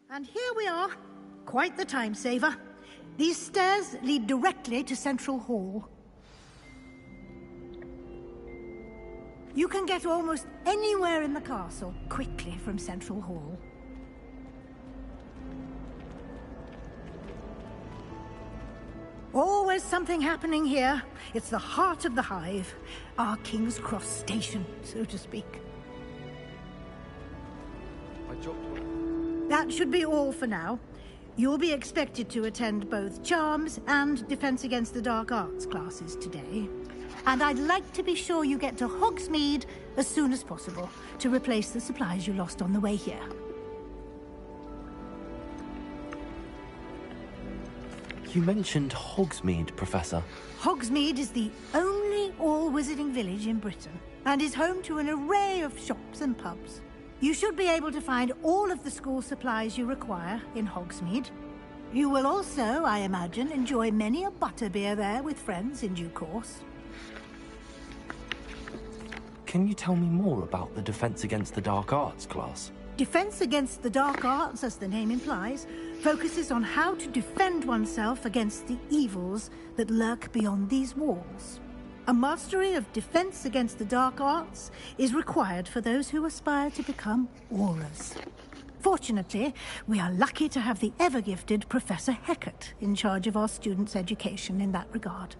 And here we are. Quite the time saver. These stairs lead directly to Central Hall. You can get almost anywhere in the castle quickly from Central Hall. Always something happening here. It's the heart of the hive. Our King's Cross station, so to speak. That should be all for now. You'll be expected to attend both Charms and Defense Against the Dark Arts classes today. And I'd like to be sure you get to Hogsmeade as soon as possible to replace the supplies you lost on the way here. You mentioned Hogsmeade, Professor. Hogsmeade is the only all-wizarding village in Britain and is home to an array of shops and pubs. You should be able to find all of the school supplies you require in Hogsmeade. You will also, I imagine, enjoy many a butterbeer there with friends in due course. Can you tell me more about the Defense Against the Dark Arts class? Defense Against the Dark Arts, as the name implies, focuses on how to defend oneself against the evils that lurk beyond these walls. A mastery of Defense Against the Dark Arts is required for those who aspire to become Aurors. Fortunately, we are lucky to have the ever-gifted Professor Hecat in charge of our students' education in that regard.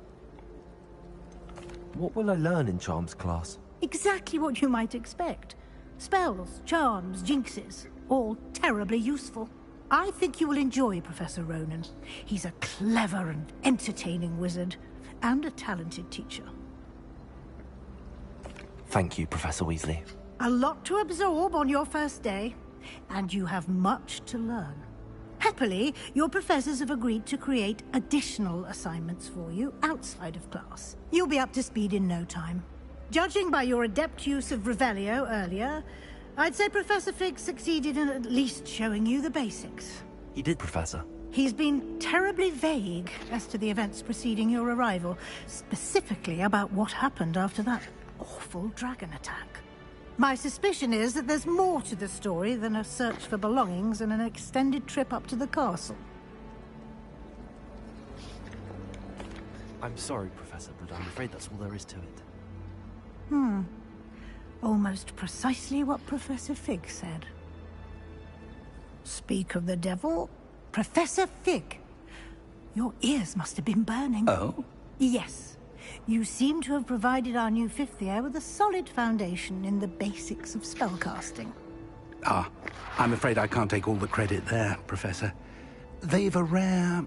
What will I learn in Charms class? Exactly what you might expect. Spells, charms, jinxes, all terribly useful. I think you will enjoy Professor Ronan. He's a clever and entertaining wizard, and a talented teacher. Thank you, Professor Weasley. A lot to absorb on your first day, and you have much to learn. Happily, your professors have agreed to create additional assignments for you outside of class. You'll be up to speed in no time. Judging by your adept use of Revelio earlier, I'd say Professor Fig succeeded in at least showing you the basics. He did, Professor. He's been terribly vague as to the events preceding your arrival, specifically about what happened after that awful dragon attack. My suspicion is that there's more to the story than a search for belongings and an extended trip up to the castle. I'm sorry, Professor, but I'm afraid that's all there is to it. Almost precisely what Professor Fig said. Speak of the devil, Professor Fig. Your ears must have been burning. Oh? Yes. You seem to have provided our new fifth year with a solid foundation in the basics of spellcasting. Ah, I'm afraid I can't take all the credit there, Professor. They've a rare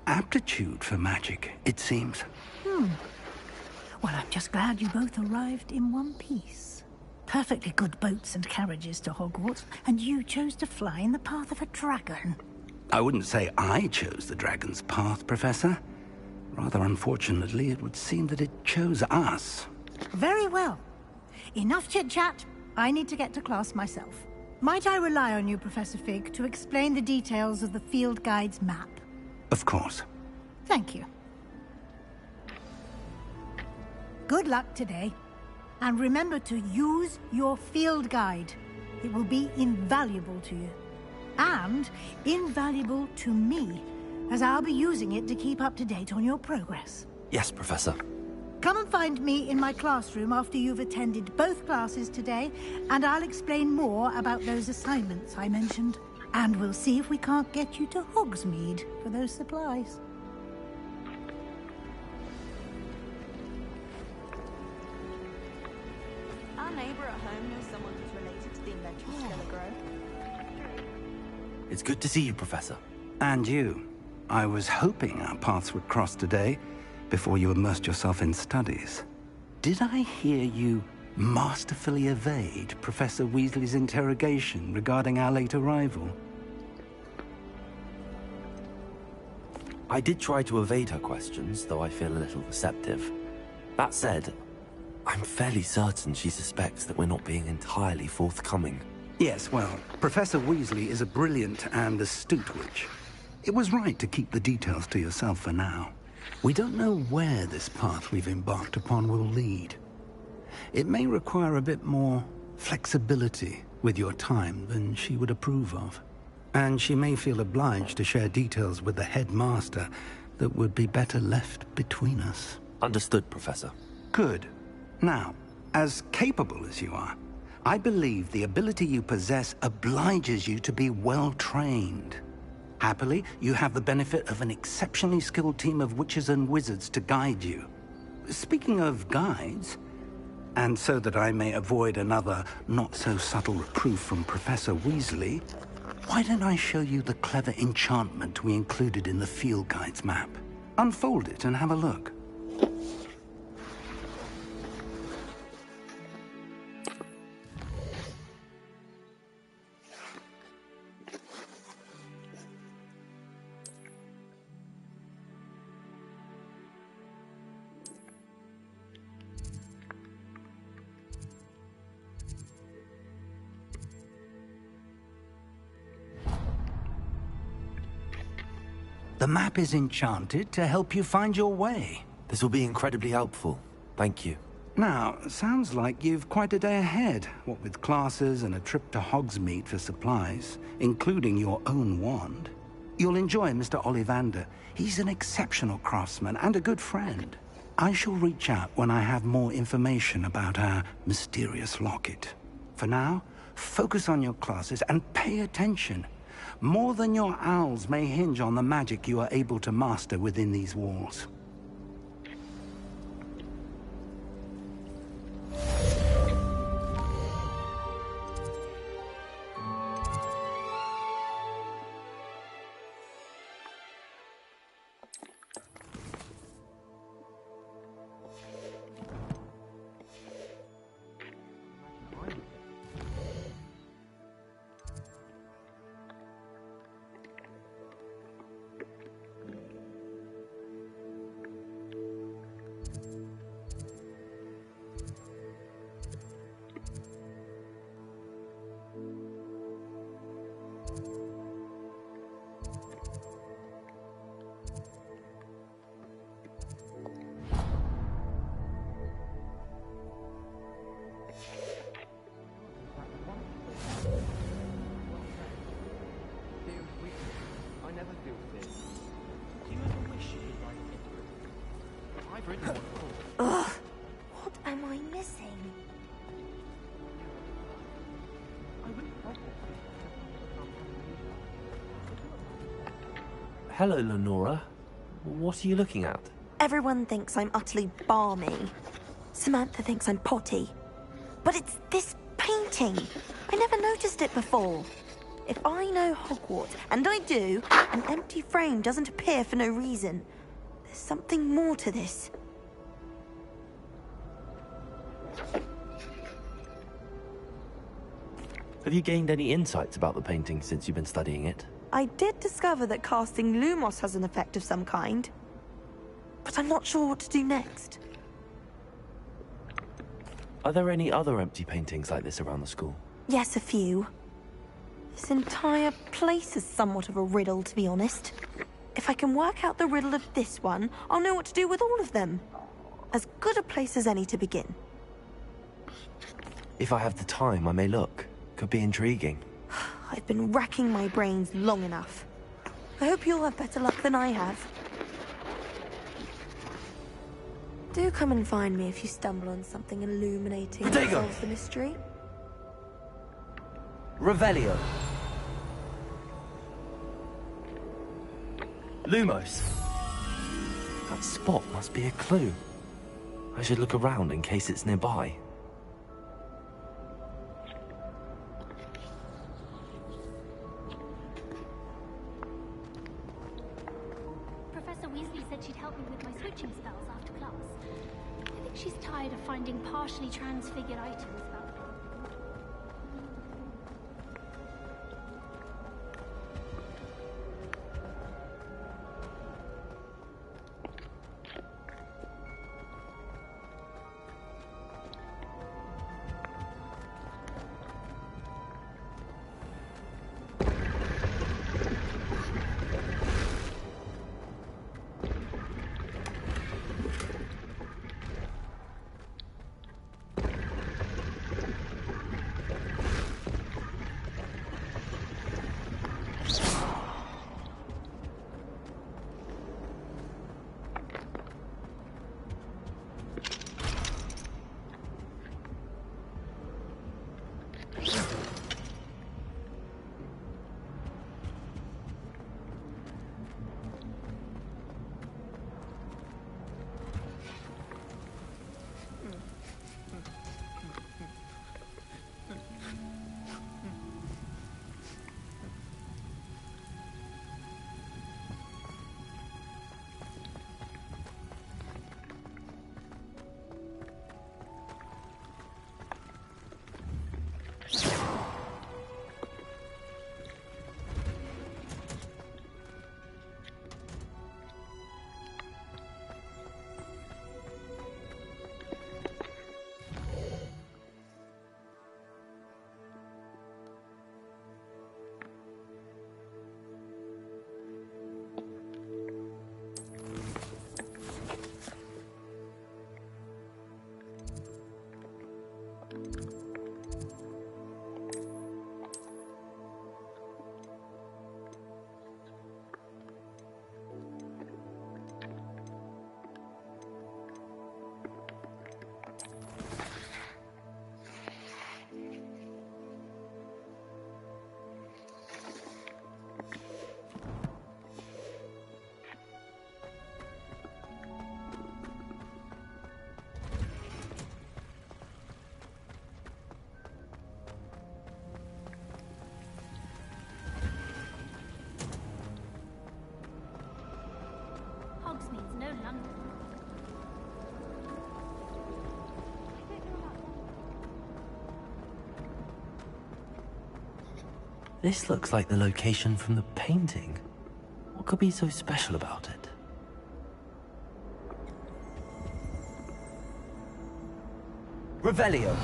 aptitude for magic, it seems. Well, I'm just glad you both arrived in one piece. Perfectly good boats and carriages to Hogwarts, and you chose to fly in the path of a dragon. I wouldn't say I chose the dragon's path, Professor. Rather unfortunately, it would seem that it chose us. Very well. Enough chit-chat. I need to get to class myself. Might I rely on you, Professor Fig, to explain the details of the field guide's map? Of course. Thank you. Good luck today. And remember to use your field guide. It will be invaluable to you. And invaluable to me, as I'll be using it to keep up to date on your progress. Yes, Professor. Come and find me in my classroom after you've attended both classes today, and I'll explain more about those assignments I mentioned. And we'll see if we can't get you to Hogsmeade for those supplies. Our neighbour at home knows someone who's related to the inventor of Skilligrew. It's good to see you, Professor. And you. I was hoping our paths would cross today, before you immersed yourself in studies. Did I hear you masterfully evade Professor Weasley's interrogation regarding our late arrival? I did try to evade her questions, though I feel a little receptive. That said, I'm fairly certain she suspects that we're not being entirely forthcoming. Yes, well, Professor Weasley is a brilliant and astute witch. It was right to keep the details to yourself for now. We don't know where this path we've embarked upon will lead. It may require a bit more flexibility with your time than she would approve of. And she may feel obliged to share details with the headmaster that would be better left between us. Understood, Professor. Good. Now, as capable as you are, I believe the ability you possess obliges you to be well-trained. Happily, you have the benefit of an exceptionally skilled team of witches and wizards to guide you. Speaking of guides, and so that I may avoid another not-so-subtle reproof from Professor Weasley, why don't I show you the clever enchantment we included in the field guide's map? Unfold it and have a look. The map is enchanted to help you find your way. This will be incredibly helpful. Thank you. Now, sounds like you've quite a day ahead, what with classes and a trip to Hogsmeade for supplies, including your own wand. You'll enjoy Mr. Ollivander. He's an exceptional craftsman and a good friend. I shall reach out when I have more information about our mysterious locket. For now, focus on your classes and pay attention. More than your owls may hinge on the magic you are able to master within these walls. Ugh, what am I missing? Hello, Lenora. What are you looking at? Everyone thinks I'm utterly balmy. Samantha thinks I'm potty. But it's this painting. I never noticed it before. If I know Hogwarts, and I do, an empty frame doesn't appear for no reason. There's something more to this. Have you gained any insights about the painting since you've been studying it? I did discover that casting Lumos has an effect of some kind. But I'm not sure what to do next. Are there any other empty paintings like this around the school? Yes, a few. This entire place is somewhat of a riddle, to be honest. If I can work out the riddle of this one, I'll know what to do with all of them. As good a place as any to begin. If I have the time, I may look. Could be intriguing. I've been racking my brains long enough. I hope you'll have better luck than I have. Do come and find me if you stumble on something illuminating that solves the mystery. Revelio. Lumos. That spot must be a clue. I should look around in case it's nearby. Professor Weasley said she'd help me with my switching spells after class. I think she's tired of finding partially transfigured items about the This looks like the location from the painting. What could be so special about it? Revelio.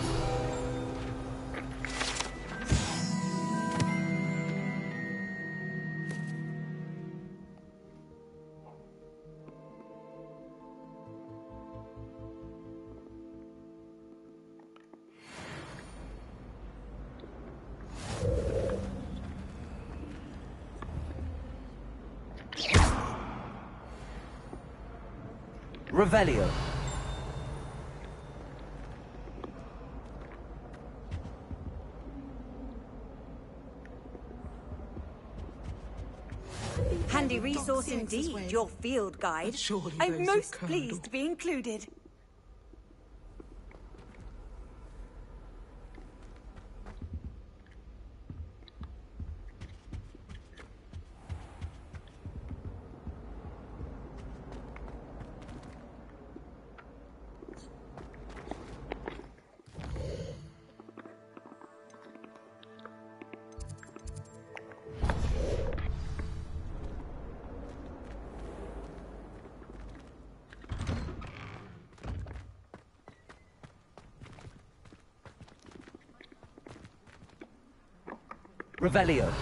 Revelio. Handy resource indeed, your field guide. I'm most pleased to be included. Revelio.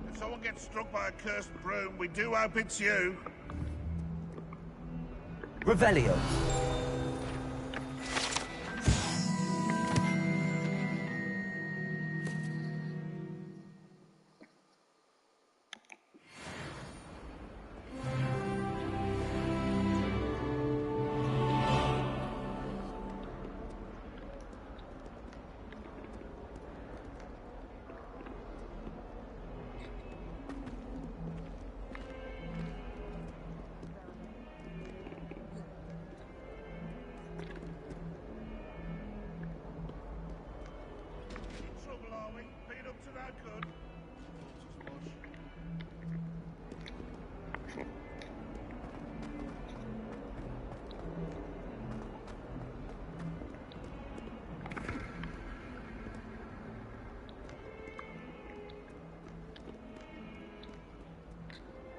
If someone gets struck by a cursed broom, we do hope it's you. Revelio.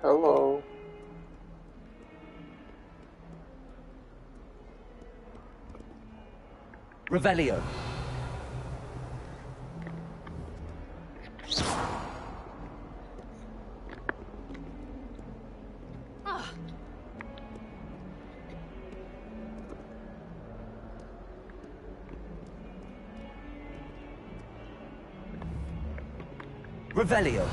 Hello. Revelio. Revelio.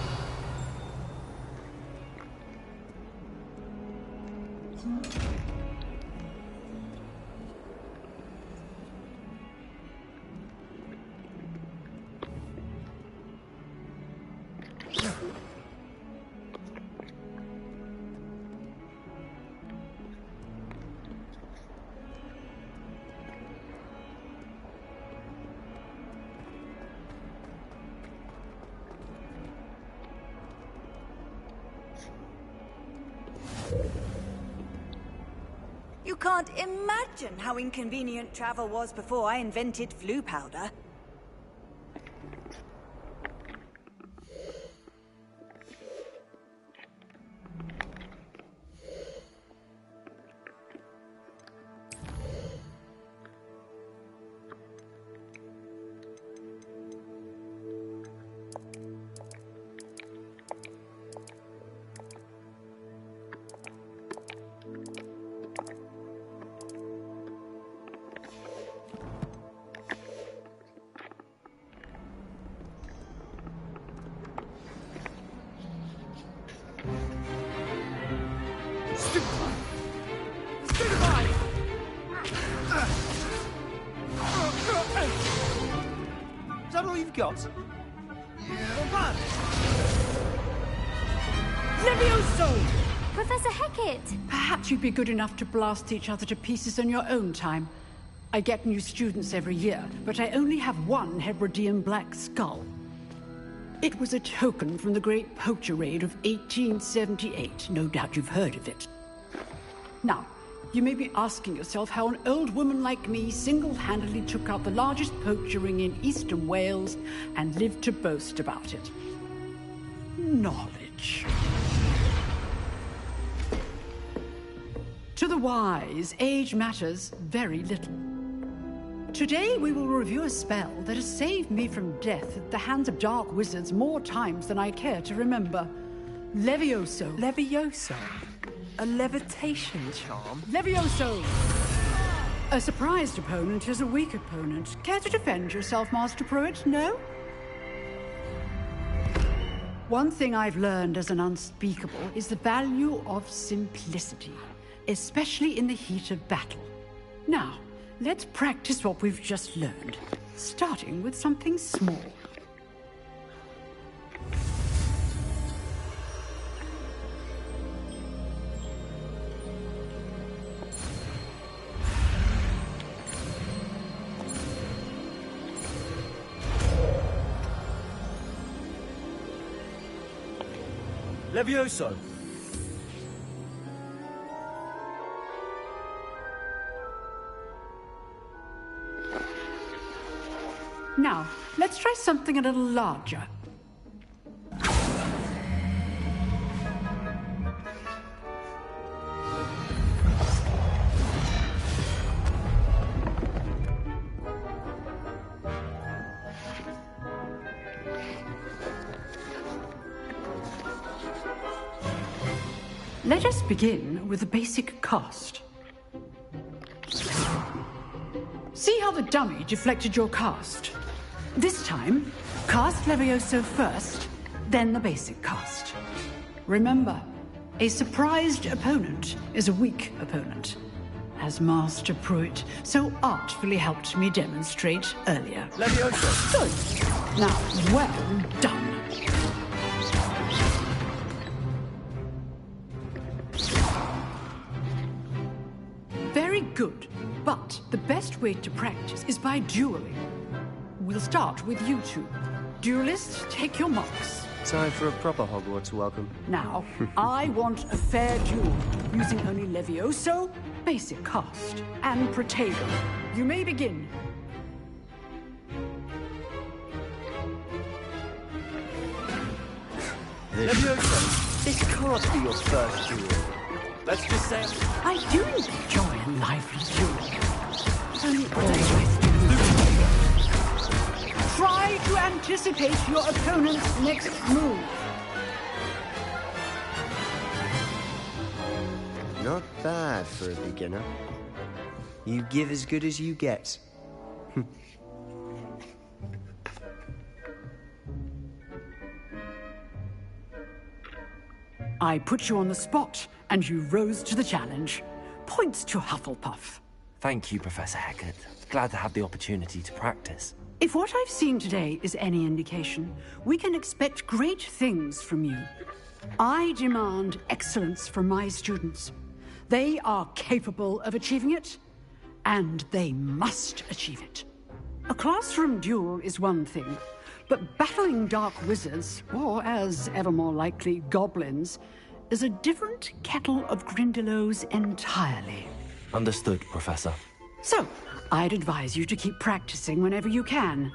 You can't imagine how inconvenient travel was before I invented flu powder. Is that all you've got? Yeah. Levioso! Professor Hecat! Perhaps you'd be good enough to blast each other to pieces in your own time. I get new students every year, but I only have one Hebridean black skull. It was a token from the Great Poacher Raid of 1878. No doubt you've heard of it. Now, you may be asking yourself how an old woman like me single-handedly took out the largest poacher ring in eastern Wales and lived to boast about it. Knowledge. To the wise, age matters very little. Today we will review a spell that has saved me from death at the hands of dark wizards more times than I care to remember. Levioso. Levioso? A levitation charm? Levioso! A surprised opponent is a weak opponent. Care to defend yourself, Master Pruitt? No? One thing I've learned as an unspeakable is the value of simplicity, especially in the heat of battle. Now, let's practice what we've just learned, starting with something small. Levioso! Now, let's try something a little larger. Let us begin with the basic cast. See how the dummy deflected your cast? This time, cast Levioso first, then the basic cast. Remember, a surprised opponent is a weak opponent, as Master Pruitt so artfully helped me demonstrate earlier. Levioso! Good. Now, well done. Very good, but the best way to practice is by dueling. We'll start with you two. Duelists, take your marks. Time for a proper Hogwarts welcome. Now, I want a fair duel, using only Levioso, basic cast, and Protego. You may begin. Levioso, this can't be your first duel. Let's just say I do enjoy a lively duel. Only always try to anticipate your opponent's next move. Not bad for a beginner. You give as good as you get. I put you on the spot, and you rose to the challenge. Points to Hufflepuff. Thank you, Professor Hecat. Glad to have the opportunity to practice. If what I've seen today is any indication, we can expect great things from you. I demand excellence from my students. They are capable of achieving it, and they must achieve it. A classroom duel is one thing, but battling dark wizards, or as ever more likely, goblins, is a different kettle of Grindylows entirely. Understood, Professor. So, I'd advise you to keep practicing whenever you can.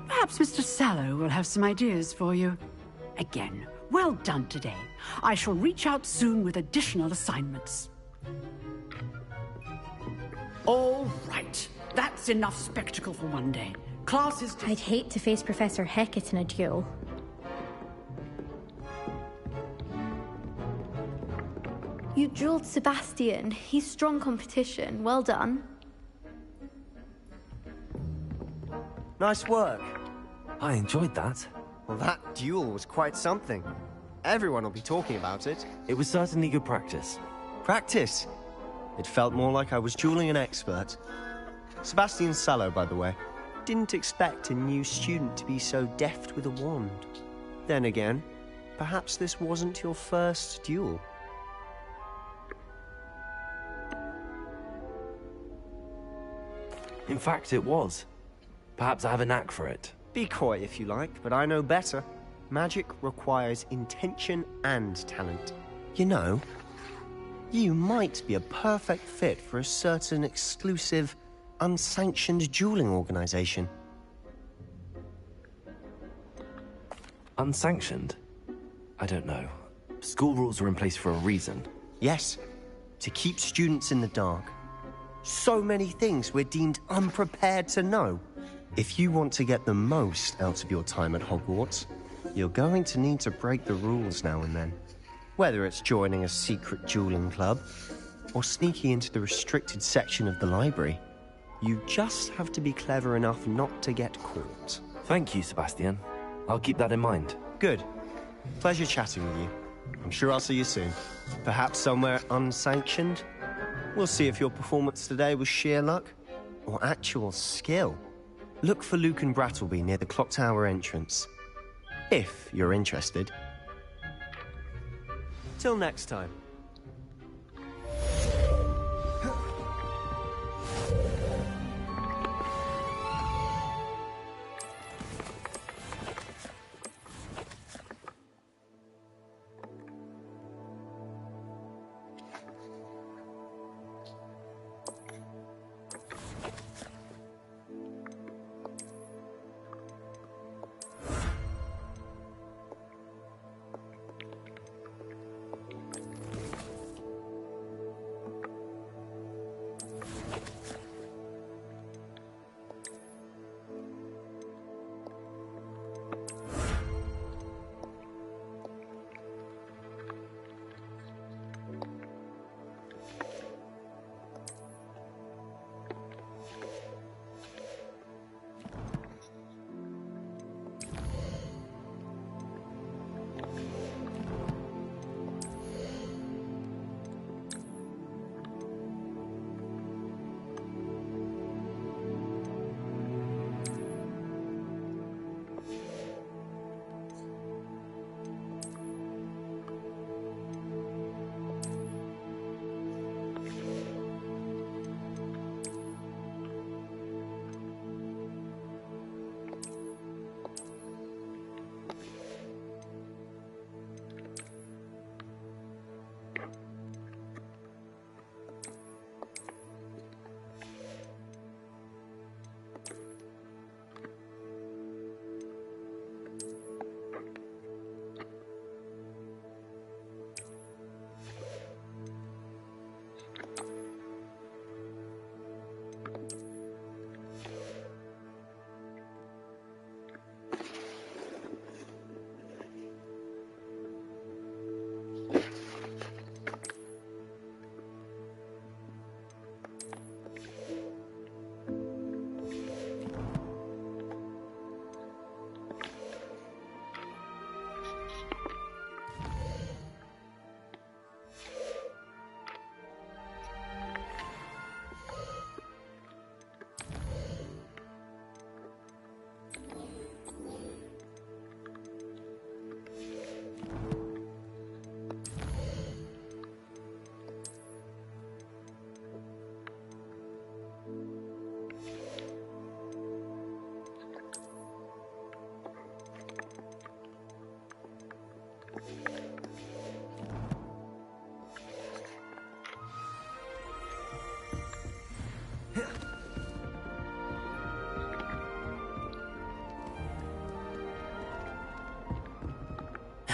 Perhaps Mr. Sallow will have some ideas for you. Again, well done today. I shall reach out soon with additional assignments. All right. That's enough spectacle for one day. Class is... I'd hate to face Professor Hecat in a duel. You dueled Sebastian. He's strong competition. Well done. Nice work. I enjoyed that. Well, that duel was quite something. Everyone will be talking about it. It was certainly good practice. Practice? It felt more like I was dueling an expert. Sebastian Sallow, by the way. Didn't expect a new student to be so deft with a wand. Then again, perhaps this wasn't your first duel. In fact, it was. Perhaps I have a knack for it. Be coy if you like, but I know better. Magic requires intention and talent. You know, you might be a perfect fit for a certain exclusive, unsanctioned dueling organization. Unsanctioned? I don't know. School rules are in place for a reason. Yes, to keep students in the dark. So many things we're deemed unprepared to know. If you want to get the most out of your time at Hogwarts, you're going to need to break the rules now and then. Whether it's joining a secret dueling club, or sneaking into the restricted section of the library, you just have to be clever enough not to get caught. Thank you, Sebastian. I'll keep that in mind. Good. Pleasure chatting with you. I'm sure I'll see you soon. Perhaps somewhere unsanctioned? We'll see if your performance today was sheer luck or actual skill. Look for Luke and Brattleby near the clock tower entrance. If you're interested. Till next time.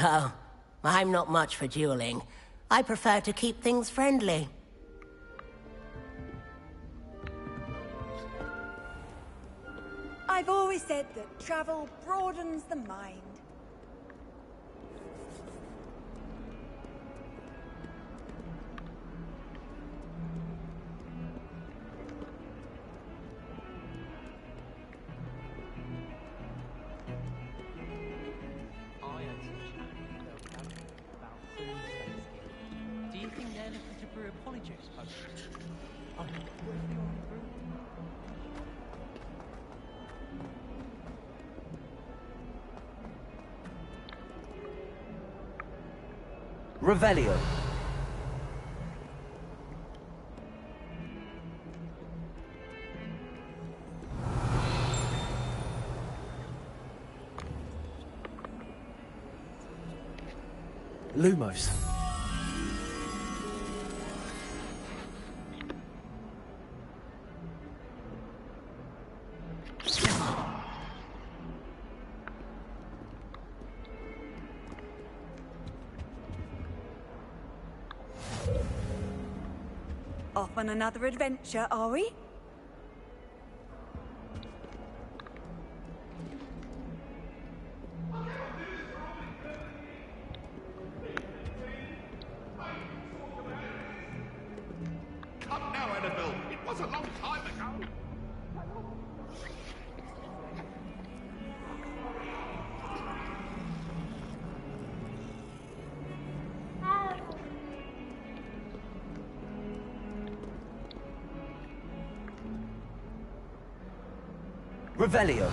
Oh, I'm not much for dueling. I prefer to keep things friendly. I've always said that travel broadens the mind. Do you think they're looking to brew a polyjuice potion? Revelio. Lumos. Off on another adventure, are we? Come now, Annabelle. It was a long time ago. Revelio.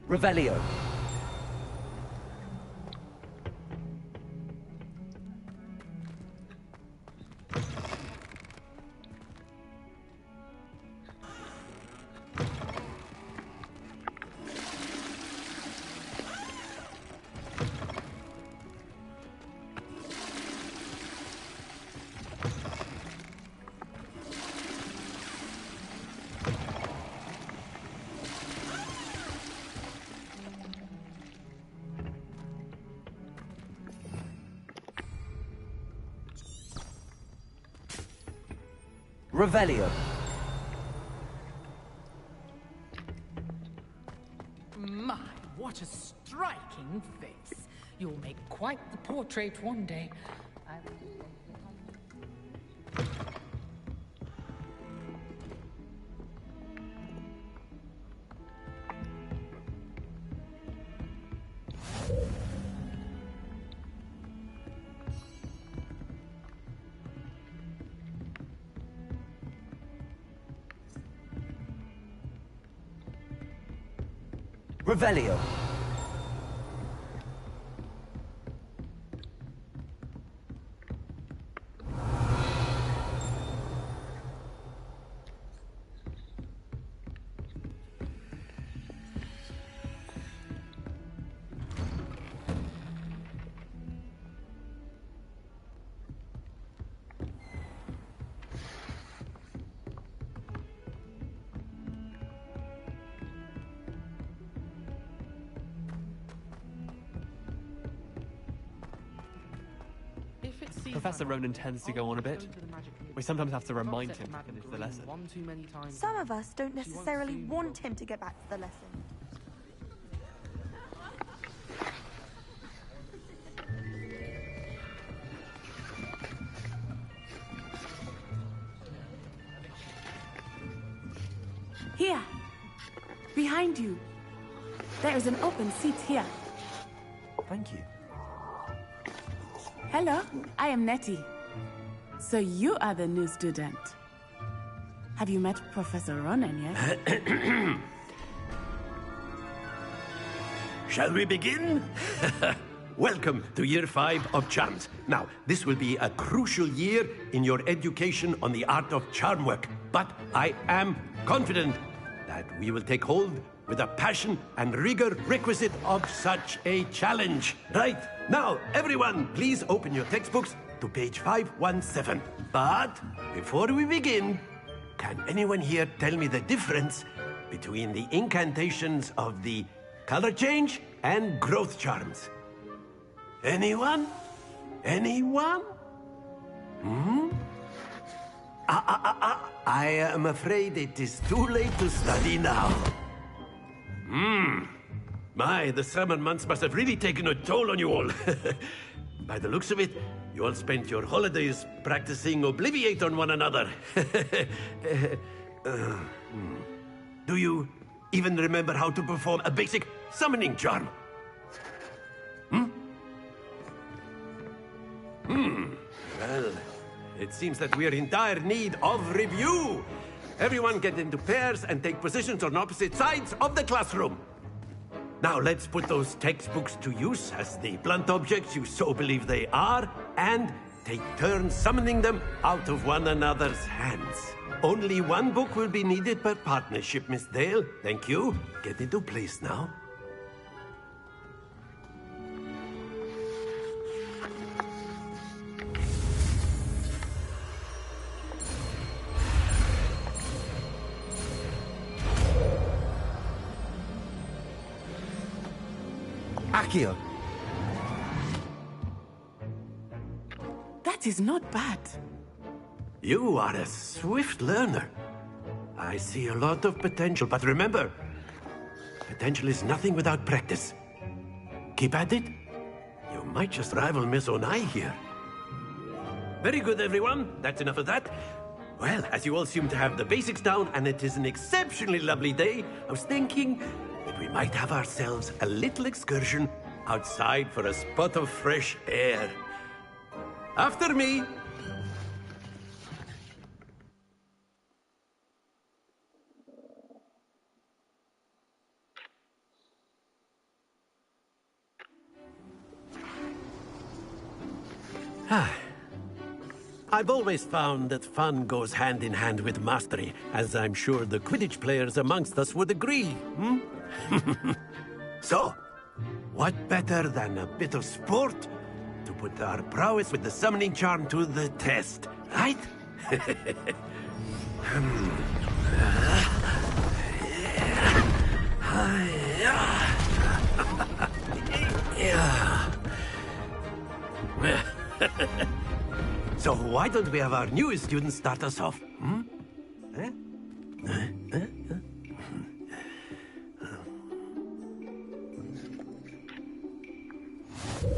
Revelio. Revelio. My, what a striking face. You'll make quite the portrait one day. Revelio. Professor Ronan tends to go on a bit. We sometimes have to remind him to finish the lesson. Some of us don't necessarily want him to get back to the lesson. Here. Behind you. There is an open seat here. Thank you. Hello, I am Nettie. So you are the new student. Have you met Professor Ronan yet? Shall we begin? Welcome to Year 5 of Charms. Now, this will be a crucial year in your education on the art of charm work. But I am confident that we will take hold with the passion and rigor requisite of such a challenge. Right, now, everyone, please open your textbooks to page 517. But before we begin, can anyone here tell me the difference between the incantations of the color change and growth charms? Anyone? Anyone? I am afraid it is too late to study now. My, the summer months must have really taken a toll on you all. By the looks of it, you all spent your holidays practicing Obliviate on one another. Do you even remember how to perform a basic summoning charm? Well, it seems that we're in dire need of review. Everyone get into pairs and take positions on opposite sides of the classroom. Now let's put those textbooks to use as the blunt objects you so believe they are, and take turns summoning them out of one another's hands. Only one book will be needed per partnership, Miss Dale. Thank you. Get into place now. Accio. That is not bad. You are a swift learner. I see a lot of potential, but remember, potential is nothing without practice. Keep at it. You might just rival Miss Onai here. Very good, everyone. That's enough of that. Well, as you all seem to have the basics down, and it is an exceptionally lovely day, I was thinking that we might have ourselves a little excursion outside for a spot of fresh air. After me. I've always found that fun goes hand in hand with mastery, as I'm sure the Quidditch players amongst us would agree. So, what better than a bit of sport to put our prowess with the summoning charm to the test, right? So why don't we have our newest student start us off?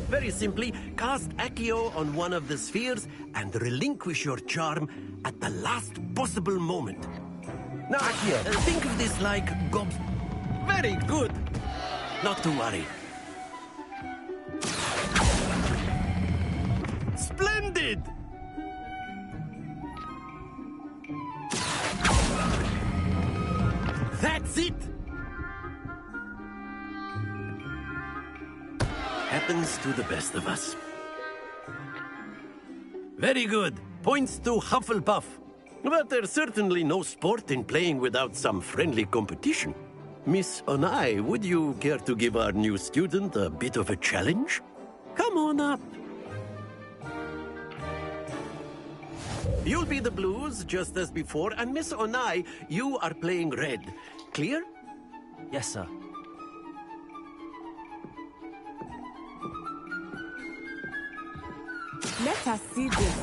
Very simply, cast Accio on one of the spheres and relinquish your charm at the last possible moment. Now, think of this like gobs. Very good. Not to worry. Splendid! That's it! Happens to the best of us. Very good. Points to Hufflepuff. But there's certainly no sport in playing without some friendly competition. Miss Onai, would you care to give our new student a bit of a challenge? Come on up. You'll be the blues, just as before, and Miss Onai, you are playing red. Clear? Yes, sir. Let us see this.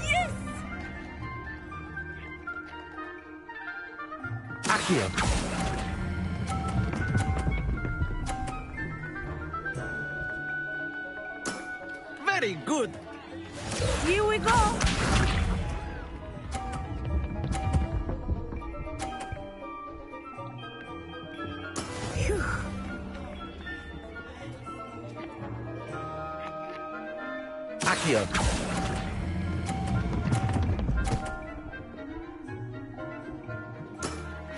Yes! Accio. Very good. Here we go. Phew. Accio.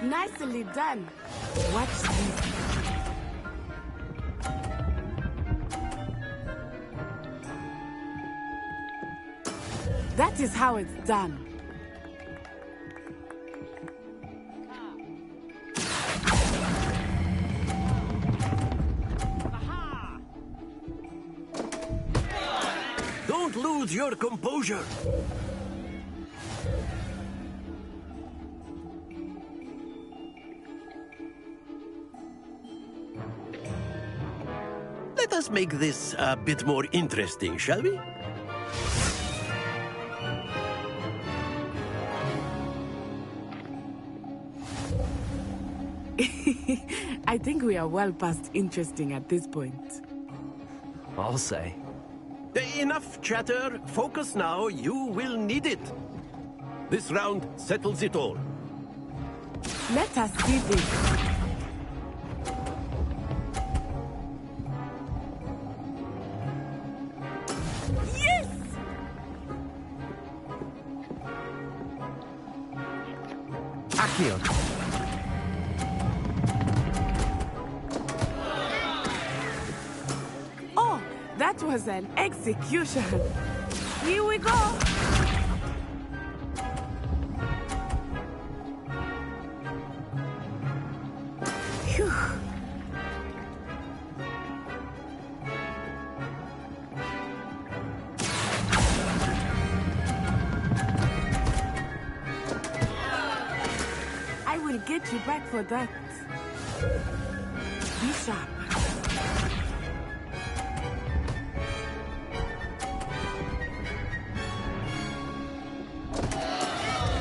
Nicely done. Watch this. That is how it's done. Don't lose your composure. Let us make this a bit more interesting, shall we? I think we are well past interesting at this point. I'll say. Enough chatter. Focus now. You will need it. This round settles it all. Let us see this. Yes! Accio. Oh, that was an execution. Here we go. Phew. I will get you back for that. Be sharp.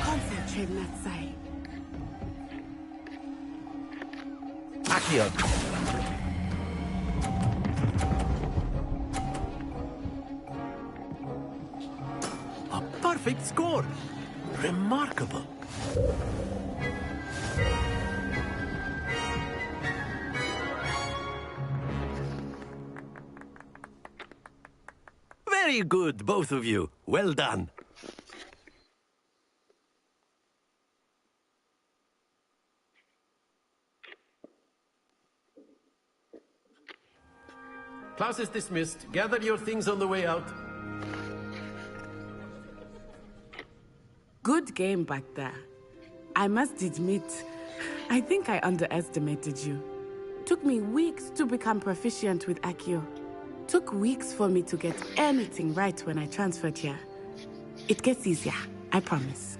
Concentrate, Natsai. Accio. A perfect score. Remarkable. Very good, both of you. Well done. Class is dismissed. Gather your things on the way out. Good game back there. I must admit, I think I underestimated you. Took me weeks to become proficient with Accio. Took weeks for me to get anything right when I transferred here. It gets easier, I promise.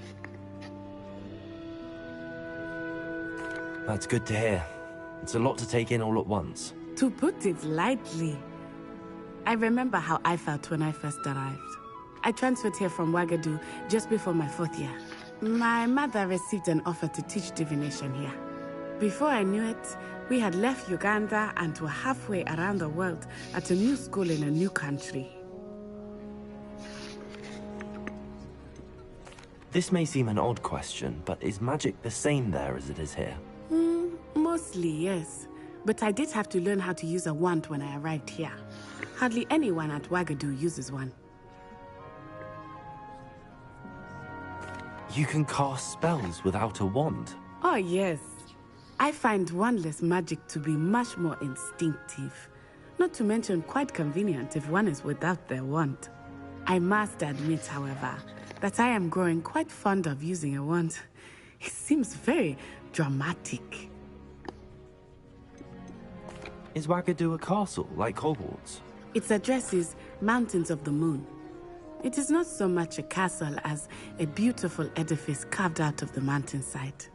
That's good to hear. It's a lot to take in all at once. To put it lightly, I remember how I felt when I first arrived. I transferred here from Wagadu just before my 4th year. My mother received an offer to teach divination here. Before I knew it, we had left Uganda and were halfway around the world at a new school in a new country. This may seem an odd question, but is magic the same there as it is here? Mostly, yes. But I did have to learn how to use a wand when I arrived here. Hardly anyone at Wagadu uses one. You can cast spells without a wand? Oh, yes. I find wandless magic to be much more instinctive. Not to mention quite convenient if one is without their wand. I must admit, however, that I am growing quite fond of using a wand. It seems very dramatic. Is Wagadu a castle, like Hogwarts? Its address is Mountains of the Moon. It is not so much a castle as a beautiful edifice carved out of the mountainside.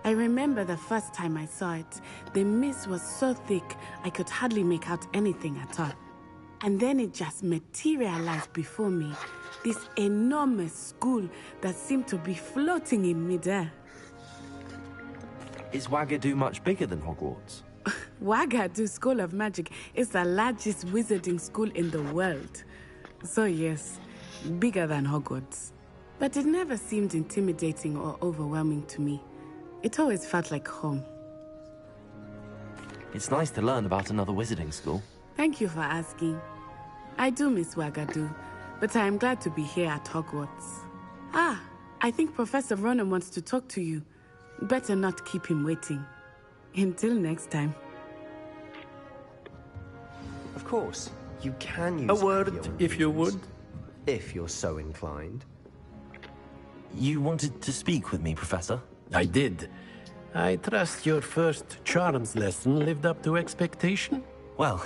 I remember the first time I saw it, the mist was so thick I could hardly make out anything at all. And then it just materialized before me, this enormous school that seemed to be floating in midair. Is Wagadu much bigger than Hogwarts? Wagadu School of Magic is the largest wizarding school in the world. So yes, bigger than Hogwarts. But it never seemed intimidating or overwhelming to me. It always felt like home. It's nice to learn about another wizarding school. Thank you for asking. I do miss Wagadu, but I am glad to be here at Hogwarts. Ah, I think Professor Ronan wants to talk to you. Better not keep him waiting. Until next time. Of course, you can use A word, if you would. If you're so inclined. You wanted to speak with me, Professor? I did. I trust your first charms lesson lived up to expectation? Well,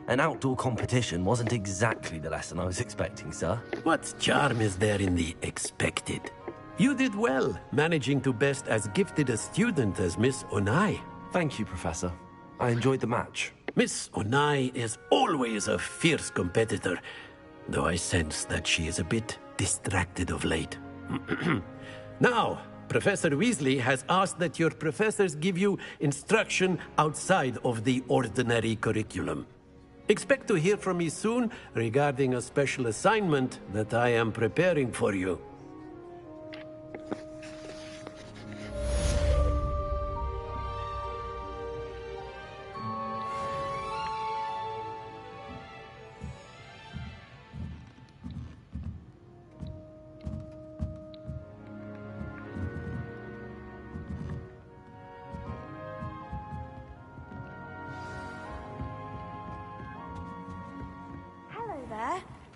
an outdoor competition wasn't exactly the lesson I was expecting, sir. What charm is there in the expected? You did well, managing to best as gifted a student as Miss Onai. Thank you, Professor. I enjoyed the match. Miss Onai is always a fierce competitor, though I sense that she is a bit distracted of late. Now, Professor Weasley has asked that your professors give you instruction outside of the ordinary curriculum. Expect to hear from me soon regarding a special assignment that I am preparing for you.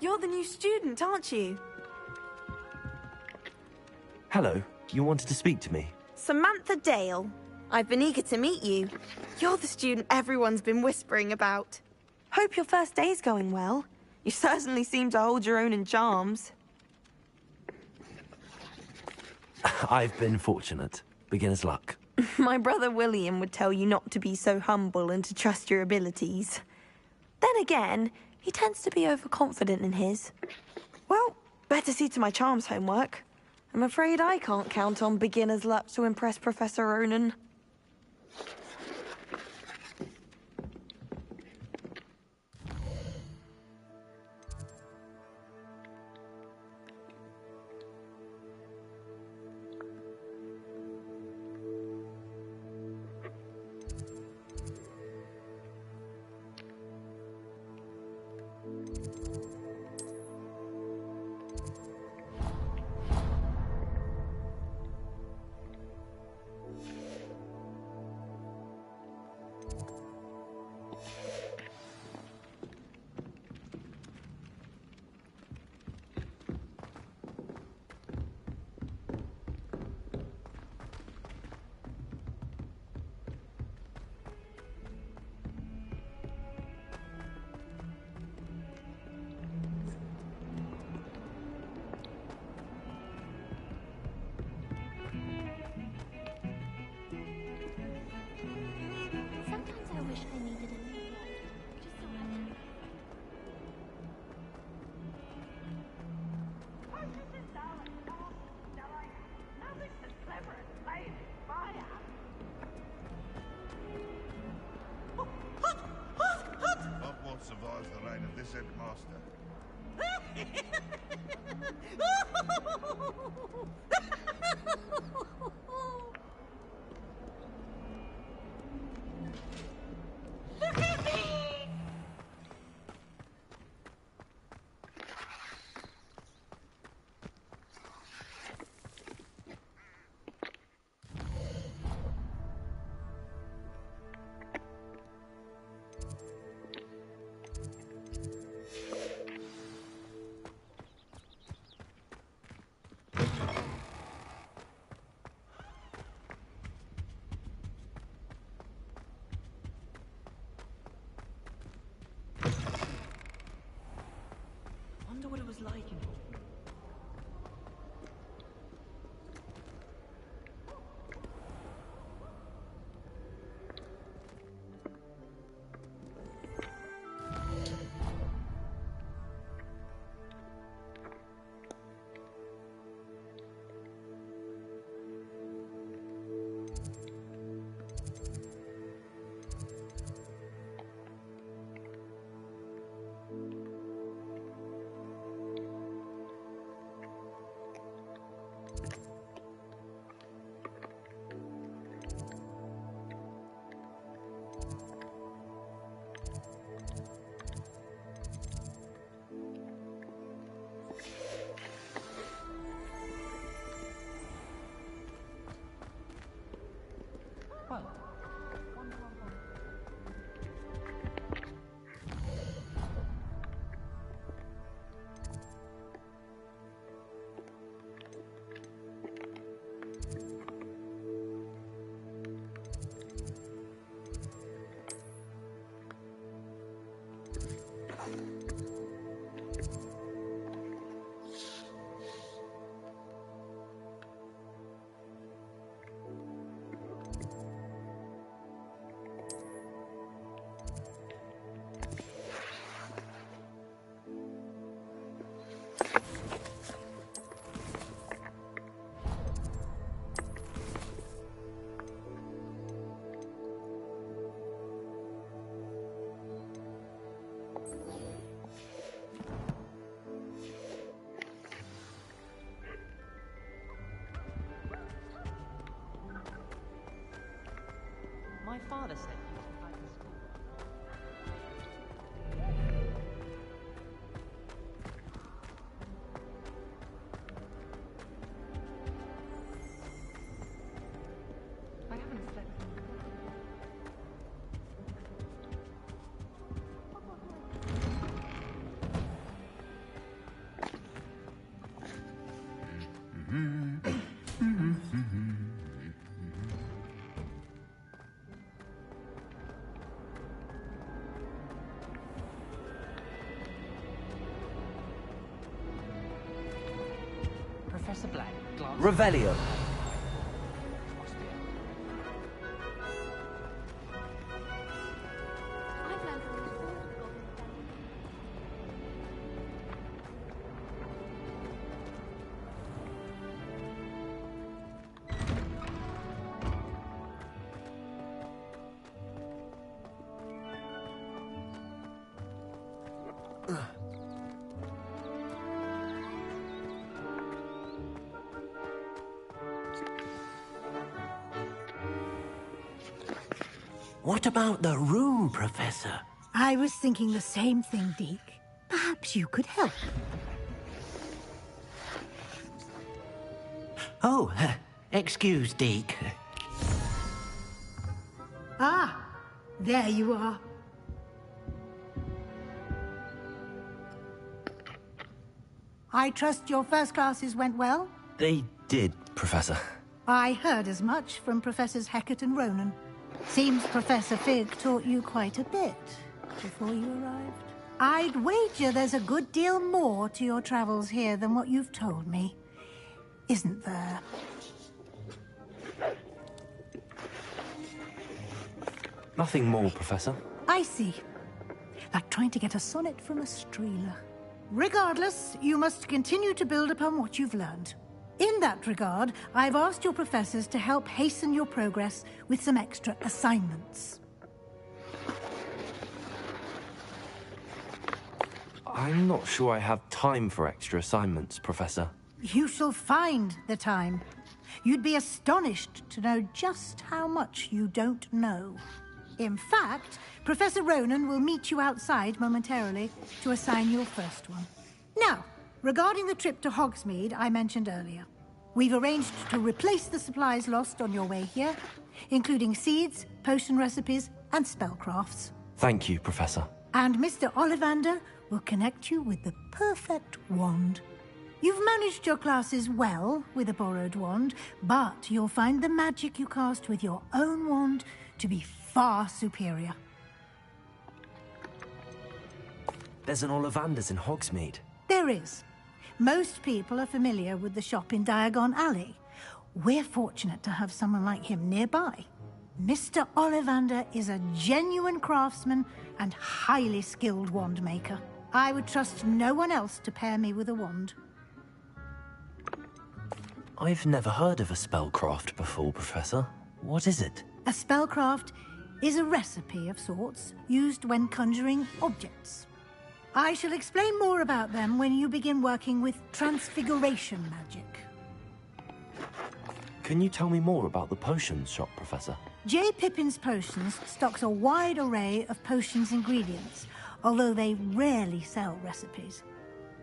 You're the new student, aren't you? Hello, you wanted to speak to me? Samantha Dale. I've been eager to meet you. You're the student everyone's been whispering about. Hope your first day's going well. You certainly seem to hold your own in charms. I've been fortunate. Beginner's luck. My brother William would tell you not to be so humble and to trust your abilities. Then again, he tends to be overconfident in his. Well, better see to my charms homework. I'm afraid I can't count on beginner's luck to impress Professor Ronan. Hogwarts survives the reign of this headmaster. My father said he was back in school. I haven't slept. Professor Black, glass. Revelio. What about the room, Professor? I was thinking the same thing, Deke. Perhaps you could help. Oh, excuse, Deke. Ah, there you are. I trust your first classes went well? They did, Professor. I heard as much from Professors Hecat and Ronan. Seems Professor Fig taught you quite a bit before you arrived. I'd wager there's a good deal more to your travels here than what you've told me. Isn't there? Nothing more, Professor. I see. Like trying to get a sonnet from a streeler. Regardless, you must continue to build upon what you've learned. In that regard, I've asked your professors to help hasten your progress with some extra assignments. I'm not sure I have time for extra assignments, Professor. You shall find the time. You'd be astonished to know just how much you don't know. In fact, Professor Ronan will meet you outside momentarily to assign your first one. Now, regarding the trip to Hogsmeade I mentioned earlier, we've arranged to replace the supplies lost on your way here, including seeds, potion recipes, and spellcrafts. Thank you, Professor. And Mr. Ollivander will connect you with the perfect wand. You've managed your classes well with a borrowed wand, but you'll find the magic you cast with your own wand to be far superior. There's an Ollivander's in Hogsmeade. There is. Most people are familiar with the shop in Diagon Alley. We're fortunate to have someone like him nearby. Mr. Ollivander is a genuine craftsman and highly skilled wand maker. I would trust no one else to pair me with a wand. I've never heard of a spellcraft before, Professor. What is it? A spellcraft is a recipe of sorts used when conjuring objects. I shall explain more about them when you begin working with transfiguration magic. Can you tell me more about the potions shop, Professor? J. Pippin's Potions stocks a wide array of potions ingredients, although they rarely sell recipes.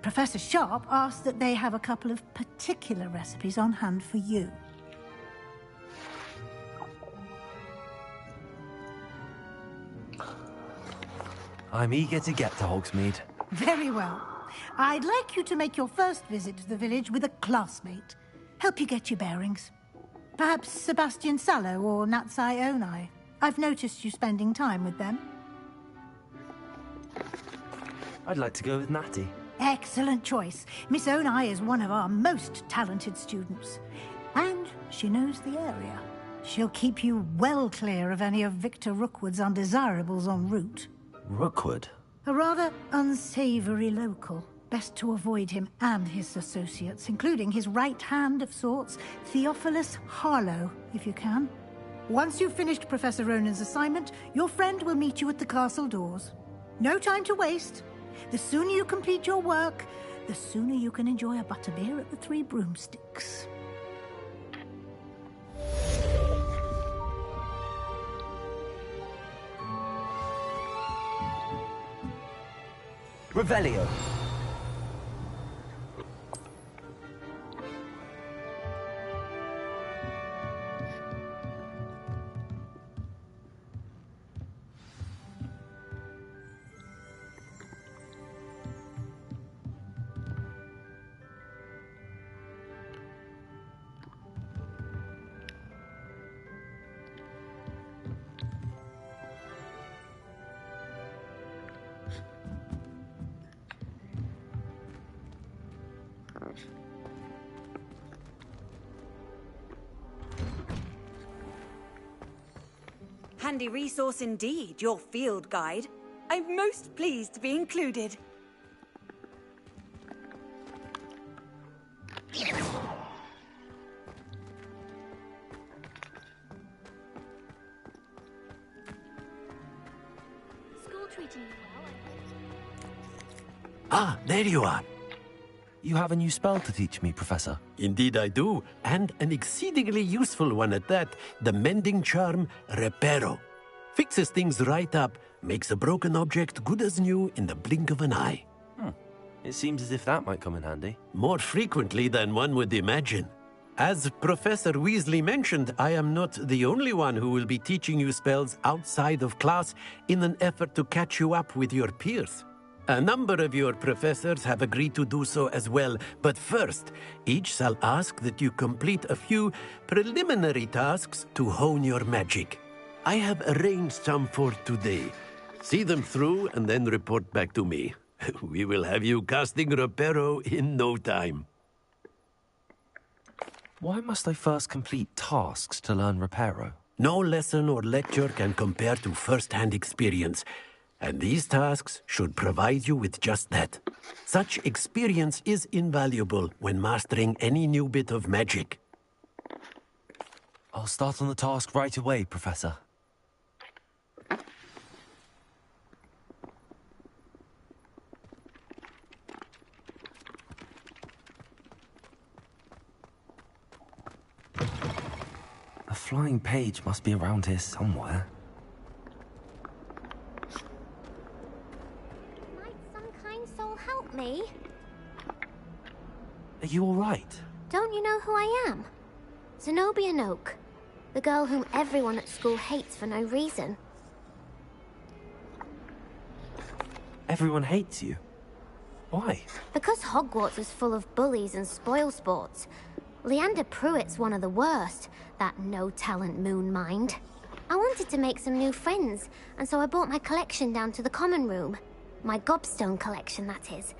Professor Sharp asked that they have a couple of particular recipes on hand for you. I'm eager to get to Hogsmeade. Very well. I'd like you to make your first visit to the village with a classmate. Help you get your bearings. Perhaps Sebastian Sallow or Natsai Onai. I've noticed you spending time with them. I'd like to go with Natty. Excellent choice. Miss Onai is one of our most talented students. And she knows the area. She'll keep you well clear of any of Victor Rookwood's undesirables en route. Rookwood? A rather unsavory local. Best to avoid him and his associates, including his right hand of sorts, Theophilus Harlow, if you can. Once you've finished Professor Ronan's assignment, your friend will meet you at the castle doors. No time to waste. The sooner you complete your work, the sooner you can enjoy a butterbeer at the Three Broomsticks. Revelio. Handy resource indeed, your field guide. I'm most pleased to be included. School treating you well? Ah, there you are. You have a new spell to teach me, Professor. Indeed I do, and an exceedingly useful one at that. The mending charm, Reparo. Fixes things right up, makes a broken object good as new in the blink of an eye. It seems as if that might come in handy. More frequently than one would imagine. As Professor Weasley mentioned, I am not the only one who will be teaching you spells outside of class in an effort to catch you up with your peers. A number of your professors have agreed to do so as well, but first, each shall ask that you complete a few preliminary tasks to hone your magic. I have arranged some for today. See them through and then report back to me. We will have you casting Reparo in no time. Why must I first complete tasks to learn Reparo? No lesson or lecture can compare to first-hand experience. And these tasks should provide you with just that. Such experience is invaluable when mastering any new bit of magic. I'll start on the task right away, Professor. A flying page must be around here somewhere. Help me. Are you all right? Don't you know who I am? Zenobia Noak, the girl whom everyone at school hates for no reason. Everyone hates you. Why? Because Hogwarts is full of bullies and spoilsports. Leander Pruitt's one of the worst, that no-talent moon mind. I wanted to make some new friends, and so I brought my collection down to the common room. My gobstone collection, that is.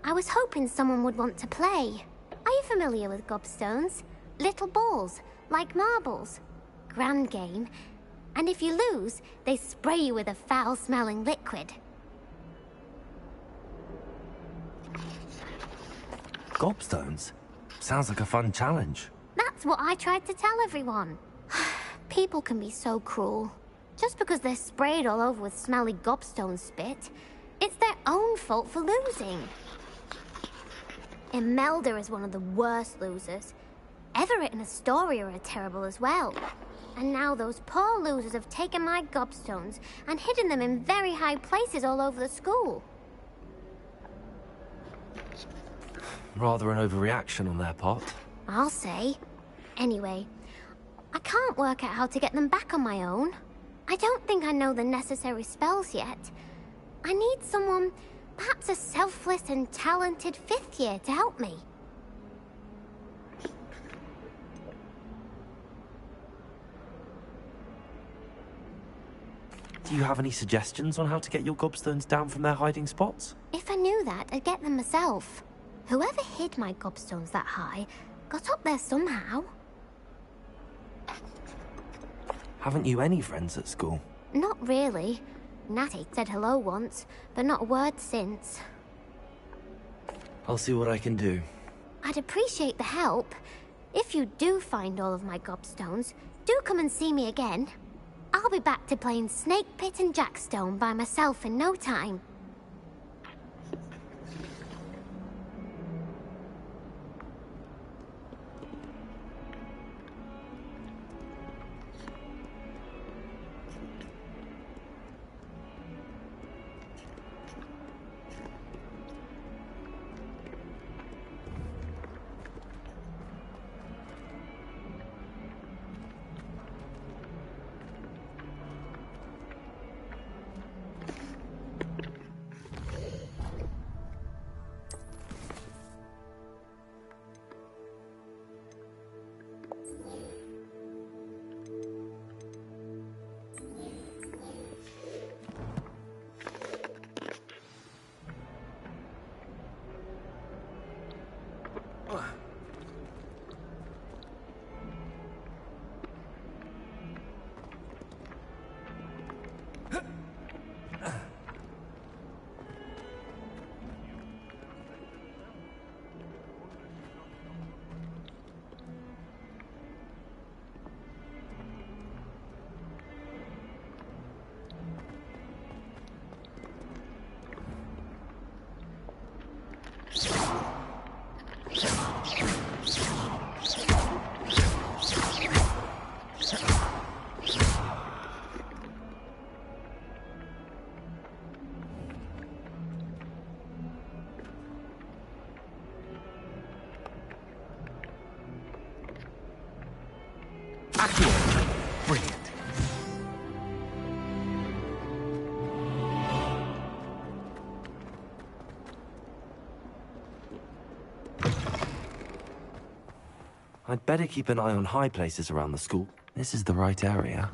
I was hoping someone would want to play. Are you familiar with gobstones? Little balls, like marbles. Grand game. And if you lose, they spray you with a foul-smelling liquid. Gobstones? Sounds like a fun challenge. That's what I tried to tell everyone. People can be so cruel. Just because they're sprayed all over with smelly gobstone spit, it's their own fault for losing. Imelda is one of the worst losers. Everett and Astoria are terrible as well. And now those poor losers have taken my gobstones and hidden them in very high places all over the school. Rather an overreaction on their part. I'll say. Anyway, I can't work out how to get them back on my own. I don't think I know the necessary spells yet. I need someone, perhaps a selfless and talented fifth year to help me. Do you have any suggestions on how to get your gobstones down from their hiding spots? If I knew that, I'd get them myself. Whoever hid my gobstones that high got up there somehow. Haven't you any friends at school? Not really. Natty said hello once, but not a word since. I'll see what I can do. I'd appreciate the help. If you do find all of my gobstones, do come and see me again. I'll be back to playing Snake Pit and Jackstone by myself in no time. Accio. Brilliant. I'd better keep an eye on high places around the school. This is the right area.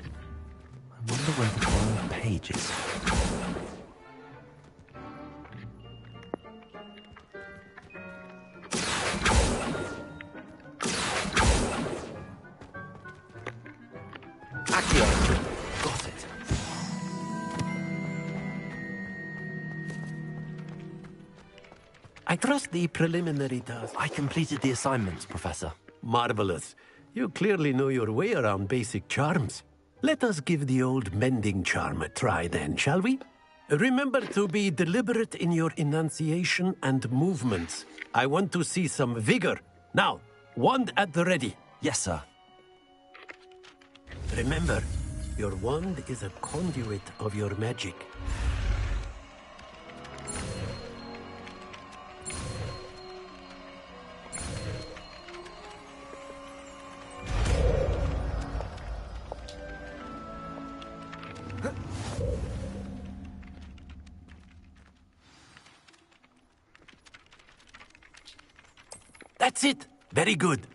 I wonder where the borrowed page is. Accio. Got it. I trust the preliminary task. I completed the assignments, Professor. Marvelous. You clearly know your way around basic charms. Let us give the old mending charm a try then, shall we? Remember to be deliberate in your enunciation and movements. I want to see some vigor. Now, wand at the ready. Yes, sir. Remember, your wand is a conduit of your magic. That's it. Very good.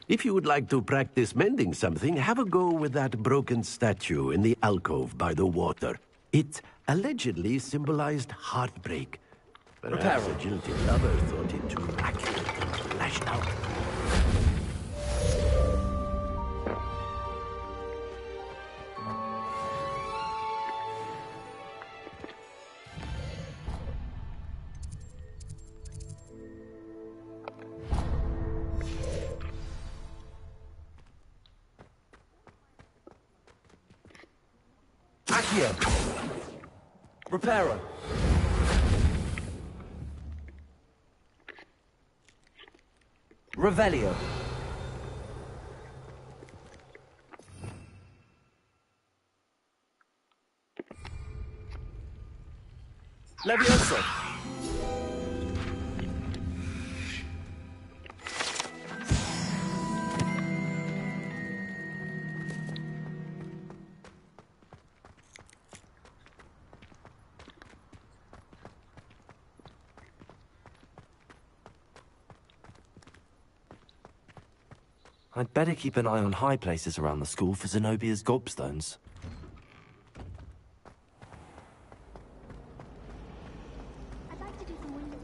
If you would like to practice mending something, have a go with that broken statue in the alcove by the water. It allegedly symbolized heartbreak. Perhaps a jilted lover thought it too accurate and lashed out. Accio. Reparo. Revelio. Levioso. I'd better keep an eye on high places around the school for Zenobia's gobstones. I'd like to do some window.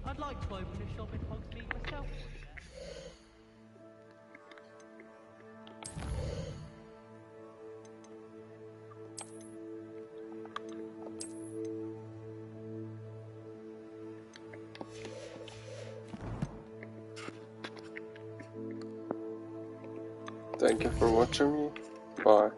I'd like to open a shop in Hogsmeade myself. Thank you for watching me. Bye.